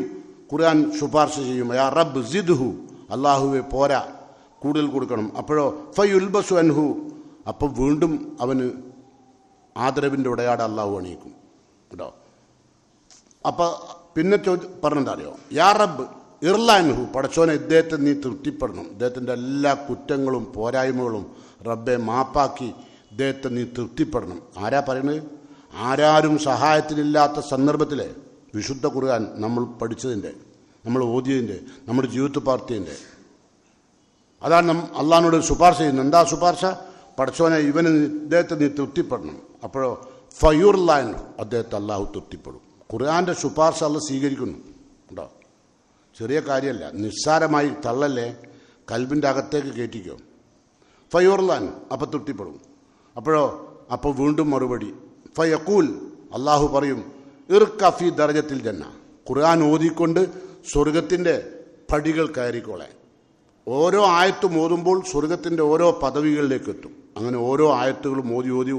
ഖുർആൻ ശുപാർശ ചെയ്യും, യാ റബ്ബ് സിദ്ഹു, അള്ളാഹുവെ പോരാ, കൂടുതൽ കൊടുക്കണം. അപ്പോഴോ ഫയുൽബസു അൻഹു, അപ്പം വീണ്ടും അവന് ആദരവിൻ്റെ ഉടയാട അള്ളാഹു അണിയിക്കും കേട്ടോ. അപ്പം പിന്നെ പറഞ്ഞെന്താ അറിയോ? യാ റബ്ബ് ഇർലാൻഹു, പടച്ചോനെ ഇദ്ദേഹത്തെ നീ തൃപ്തിപ്പെടണം, ഇദ്ദേഹത്തിൻ്റെ എല്ലാ കുറ്റങ്ങളും പോരായ്മകളും റബ്ബെ മാപ്പാക്കി ഇദ്ദേഹത്തെ നീ തൃപ്തിപ്പെടണം. ആരാ പറയുന്നത്? ആരാരും സഹായത്തിനില്ലാത്ത സന്ദർഭത്തിലെ വിശുദ്ധ ഖുർആൻ നമ്മൾ പഠിച്ചതിൻ്റെ, നമ്മൾ ഓതിയതിൻ്റെ, നമ്മുടെ ജീവിതത്തിൽ പകർത്തിയതിൻ്റെ, അതാണ് അള്ളാഹിനോട് ശുപാർശ ചെയ്യുന്നത്. എന്താ ശുപാർശ? പടച്ചോനെ ഇദ്ദേഹത്തെ നീ തൃപ്തിപ്പെടണം. അപ്പോഴോ ഫയുർലാൻ, അദ്ദേഹത്തെ അള്ളാഹു തൃപ്തിപ്പെടും. ഖുർആൻ്റെ ശുപാർശ അള്ളാഹ് സ്വീകരിക്കുന്നു കേട്ടോ. ചെറിയ കാര്യമല്ല, നിസ്സാരമായി തള്ളല്ലേ, കൽബിൻ്റെ അകത്തേക്ക് കയറ്റിക്കോ. ഫയുർലാൻ, അപ്പം തൃപ്തിപ്പെടും. അപ്പോഴോ അപ്പോൾ വീണ്ടും മറുപടി ഫയഖൂൽ, അള്ളാഹു പറയും ഇർകഫി ദർജത്തിൽ ജന്ന, ഖുർആൻ ഓതിക്കൊണ്ട് സ്വർഗത്തിൻ്റെ പടികൾ കയറിക്കോളെ. ഓരോ ആയത്തും ഓതുമ്പോൾ സ്വർഗത്തിൻ്റെ ഓരോ പദവികളിലേക്ക് എത്തും. അങ്ങനെ ഓരോ ആയത്തുകളും ഓതി ഓതി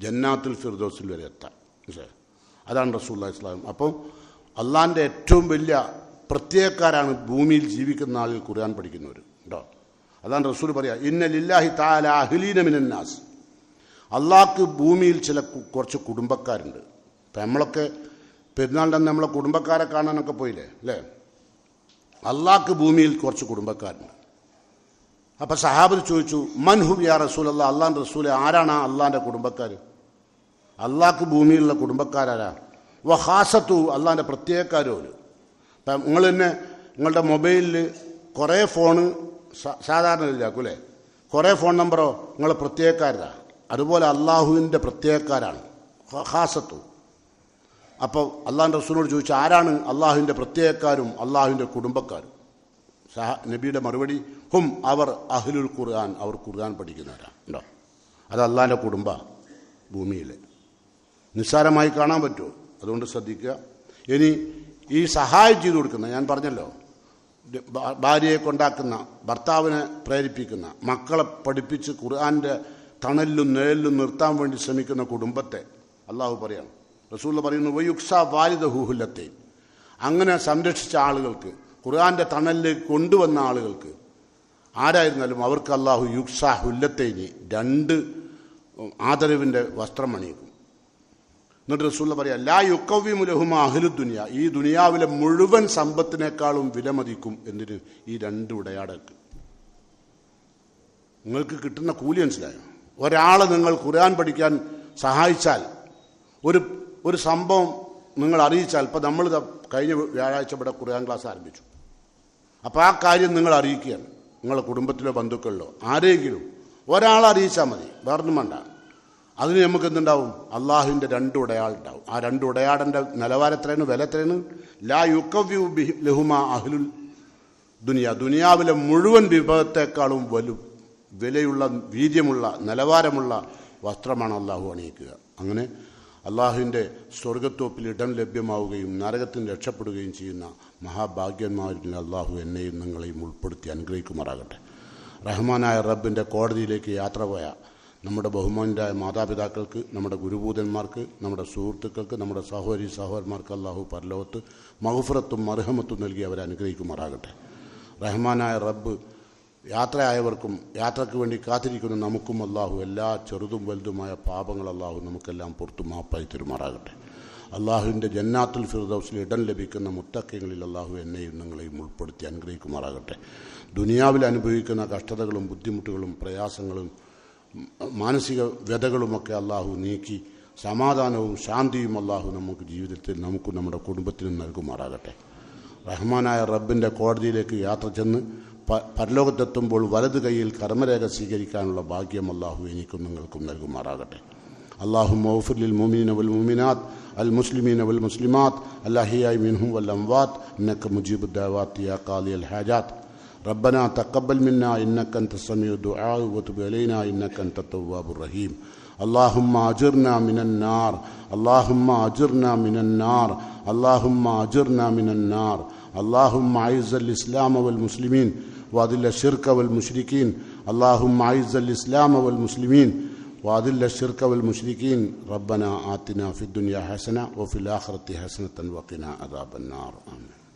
ജന്നാത്തുൽ ഫിർദൗസിൽ വരെ എത്താം. അതാണ് റസൂലുള്ളാഹി സ്വല്ലല്ലാഹു അലൈഹി വസല്ലം. അപ്പം അള്ളാഹിൻ്റെ ഏറ്റവും വലിയ പ്രത്യേകക്കാരാണ് ഭൂമിയിൽ ജീവിക്കുന്ന ആളുകൾ ഖുർആൻ പഠിക്കുന്നവർ കേട്ടോ. അതാണ് റസൂൽ പറയാ, ഇന്ന ലില്ലാഹി തആല അഹ്ലീന മിനന്നാസ്, അള്ളാഹ്ക്ക് ഭൂമിയിൽ ചില കുറച്ച് കുടുംബക്കാരുണ്ട്. ഇപ്പം നമ്മളൊക്കെ പെരുന്നാളിൻ്റെ അന്ന് നമ്മളെ കുടുംബക്കാരെ കാണാനൊക്കെ പോയില്ലേ അല്ലേ? അള്ളാഹ്ക്ക് ഭൂമിയിൽ കുറച്ച് കുടുംബക്കാരുണ്ട്. അപ്പം സഹാബത്ത് ചോദിച്ചു, മൻഹു യാ റസൂലല്ലാ, അള്ളാഹിൻ്റെ റസൂലെ ആരാണ് ആ അള്ളാഹിൻ്റെ കുടുംബക്കാർ? അള്ളാഹ്ക്ക് ഭൂമിയിലുള്ള കുടുംബക്കാരാരാ? വഹാസത്തു, അള്ളാഹിൻ്റെ പ്രത്യേകക്കാരും. ഇപ്പം നിങ്ങൾ തന്നെ നിങ്ങളുടെ മൊബൈലിൽ കുറേ ഫോണ് സാധാരണ ഇല്ലാക്കും അല്ലേ? കുറേ ഫോൺ നമ്പറോ നിങ്ങൾ പ്രത്യേകക്കാരാ. അതുപോലെ അള്ളാഹുവിൻ്റെ പ്രത്യേകക്കാരാണ് ഹാസത്തു. അപ്പോൾ അള്ളാഹിൻ്റെ റസൂലിനോട് ചോദിച്ചാൽ ആരാണ് അള്ളാഹുവിൻ്റെ പ്രത്യേകക്കാരും അള്ളാഹുവിൻ്റെ കുടുംബക്കാരും? നബിയുടെ മറുപടി, ഹും, അവർ അഹ്ലുൽ ഖുർആൻ, അവർ ഖുർആൻ പഠിക്കുന്നവരാണ് ഉണ്ടോ. അത് അള്ളാഹിൻ്റെ കുടുംബ ഭൂമിയിൽ നിസ്സാരമായി കാണാൻ പറ്റുമോ? അതുകൊണ്ട് ശ്രദ്ധിക്കുക. ഇനി ഈ സഹായം ചെയ്തു കൊടുക്കുന്ന, ഞാൻ പറഞ്ഞല്ലോ, ഭാര്യയെ കൊണ്ടാക്കുന്ന, ഭർത്താവിനെ പ്രേരിപ്പിക്കുന്ന, മക്കളെ പഠിപ്പിച്ച് ഖുർആൻ്റെ തണലിലും നിഴലിലും നിർത്താൻ വേണ്ടി ശ്രമിക്കുന്ന കുടുംബത്തെ അള്ളാഹു പറയാണ്. റസൂൽ പറയുന്നു, വയുക്സ വാലിദഹുഹുല്ലത്തെ, അങ്ങനെ സംരക്ഷിച്ച ആളുകൾക്ക്, ഖുർആൻ്റെ തണലിലേക്ക് കൊണ്ടുവന്ന ആളുകൾക്ക് ആരായിരുന്നാലും അവർക്ക് അള്ളാഹു യുക്സ ഹുല്ലത്തേനി, 2 ആദരവിൻ്റെ വസ്ത്രം അണിയിക്കും. എന്നിട്ട് റസൂൽ പറയാം, ലാ യുക്കവ്വിമു ലഹുമ അഹ്ലു ദുനിയ, ഈ ദുനിയാവിലെ മുഴുവൻ സമ്പത്തിനേക്കാളും വിലമതിക്കും എന്തിന്? ഈ 2 ഉടയാടക്ക്. നിങ്ങൾക്ക് കിട്ടുന്ന കൂലി മനസ്സിലായോ? ഒരാളെ നിങ്ങൾ ഖുർആൻ പഠിക്കാൻ സഹായിച്ചാൽ, ഒരു സംഭവം നിങ്ങൾ അറിയിച്ചാൽ, ഇപ്പം നമ്മൾ കഴിഞ്ഞ വ്യാഴാഴ്ച ഇവിടെ ഖുർആൻ ക്ലാസ് ആരംഭിച്ചു. അപ്പോൾ ആ കാര്യം നിങ്ങൾ അറിയിക്കുകയാണ്. നിങ്ങളുടെ കുടുംബത്തിലോ ബന്ധുക്കളിലോ ആരെങ്കിലും ഒരാളെ അറിയിച്ചാൽ മതി, വേറൊന്നും വേണ്ട. അതിന് നമുക്ക് എന്തുണ്ടാവും? അള്ളാഹുവിൻ്റെ 2 ഉടയാളുണ്ടാവും. ആ 2 ഉടയാടൻ്റെ നിലവാരം എത്രയാണ്, വില എത്രയാണ്? ലാ യുക്കവ്യു ലഹുമ അഹ്ലുൽ ദുനിയ, ദുനിയാവിലെ മുഴുവൻ വിഭവത്തെക്കാളും വിലയുള്ള, വീര്യമുള്ള, നിലവാരമുള്ള വസ്ത്രമാണ് അള്ളാഹു അണിയിക്കുക. അങ്ങനെ അള്ളാഹുവിൻ്റെ സ്വർഗത്തോപ്പിൽ ഇടം ലഭ്യമാവുകയും നരകത്തിന് രക്ഷപ്പെടുകയും ചെയ്യുന്ന മഹാഭാഗ്യന്മാരിൽ അള്ളാഹു എന്നെയും നിങ്ങളെയും ഉൾപ്പെടുത്തി അനുഗ്രഹിക്കുമാറാകട്ടെ. റഹ്മാനായ റബ്ബിൻ്റെ കോടതിയിലേക്ക് യാത്ര പോയ നമ്മുടെ ബഹുമാന്യരായ മാതാപിതാക്കൾക്ക്, നമ്മുടെ ഗുരുഭൂതന്മാർക്ക്, നമ്മുടെ സുഹൃത്തുക്കൾക്ക്, നമ്മുടെ സഹോദരന്മാർക്ക് അള്ളാഹു പരലോകത്ത് മഗ്ഫിറത്തും മർഹമത്തും നൽകി അവരെ അനുഗ്രഹിക്കുമാറാകട്ടെ. റഹ്മാനായ റബ്ബ് യാത്രയായവർക്കും യാത്രയ്ക്ക് വേണ്ടി കാത്തിരിക്കുന്ന നമുക്കും അള്ളാഹു എല്ലാ ചെറുതും വലുതുമായ പാപങ്ങൾ അള്ളാഹു നമുക്കെല്ലാം പുറത്തു മാപ്പായി തരുമാറാകട്ടെ. അള്ളാഹുവിൻ്റെ ജന്നാത്തുൽ ഫിർദൗസിൽ ഇടം ലഭിക്കുന്ന മുത്തഖീങ്ങളിൽ അള്ളാഹു എന്നെയും നിങ്ങളെയും ഉൾപ്പെടുത്തി അനുഗ്രഹിക്കുമാറാകട്ടെ. ദുനിയാവിൽ അനുഭവിക്കുന്ന കഷ്ടതകളും ബുദ്ധിമുട്ടുകളും പ്രയാസങ്ങളും മാനസിക വ്യതകളുമൊക്കെ അള്ളാഹു നീക്കി സമാധാനവും ശാന്തിയും അള്ളാഹു നമുക്ക് ജീവിതത്തിൽ നമുക്കും നമ്മുടെ കുടുംബത്തിനും നൽകുമാറാകട്ടെ. റഹ്മാനായ റബ്ബിൻ്റെ കോടതിയിലേക്ക് യാത്ര ചെന്ന് പരലോകത്തെത്തുമ്പോൾ വലത് കൈയിൽ കർമ്മരേഖ സ്വീകരിക്കാനുള്ള ഭാഗ്യം അള്ളാഹു എനിക്കും നിങ്ങൾക്കും നൽകുമാറാകട്ടെ. اللهم اغفر للمؤمنين والمؤمنات المسلمين والمسلمات الأحياء منهم والأموات إنك مجيب الدعوات يا قاضي الحاجات. ربنا تقبل منا إنك أنت السميع الدعاء وتب علينا إنك أنت التواب الرحيم. اللهم أجرنا من النار، اللهم أجرنا من النار، اللهم أجرنا من النار. اللهم أعز الإسلام والمسلمين وأذل الشرك والمشركين. اللهم أعز الإسلام والمسلمين وأذل الشرك والمشركين. ربنا آتنا في الدنيا حسنة وفي الآخرة حسنة وقنا عذاب النار. آمين.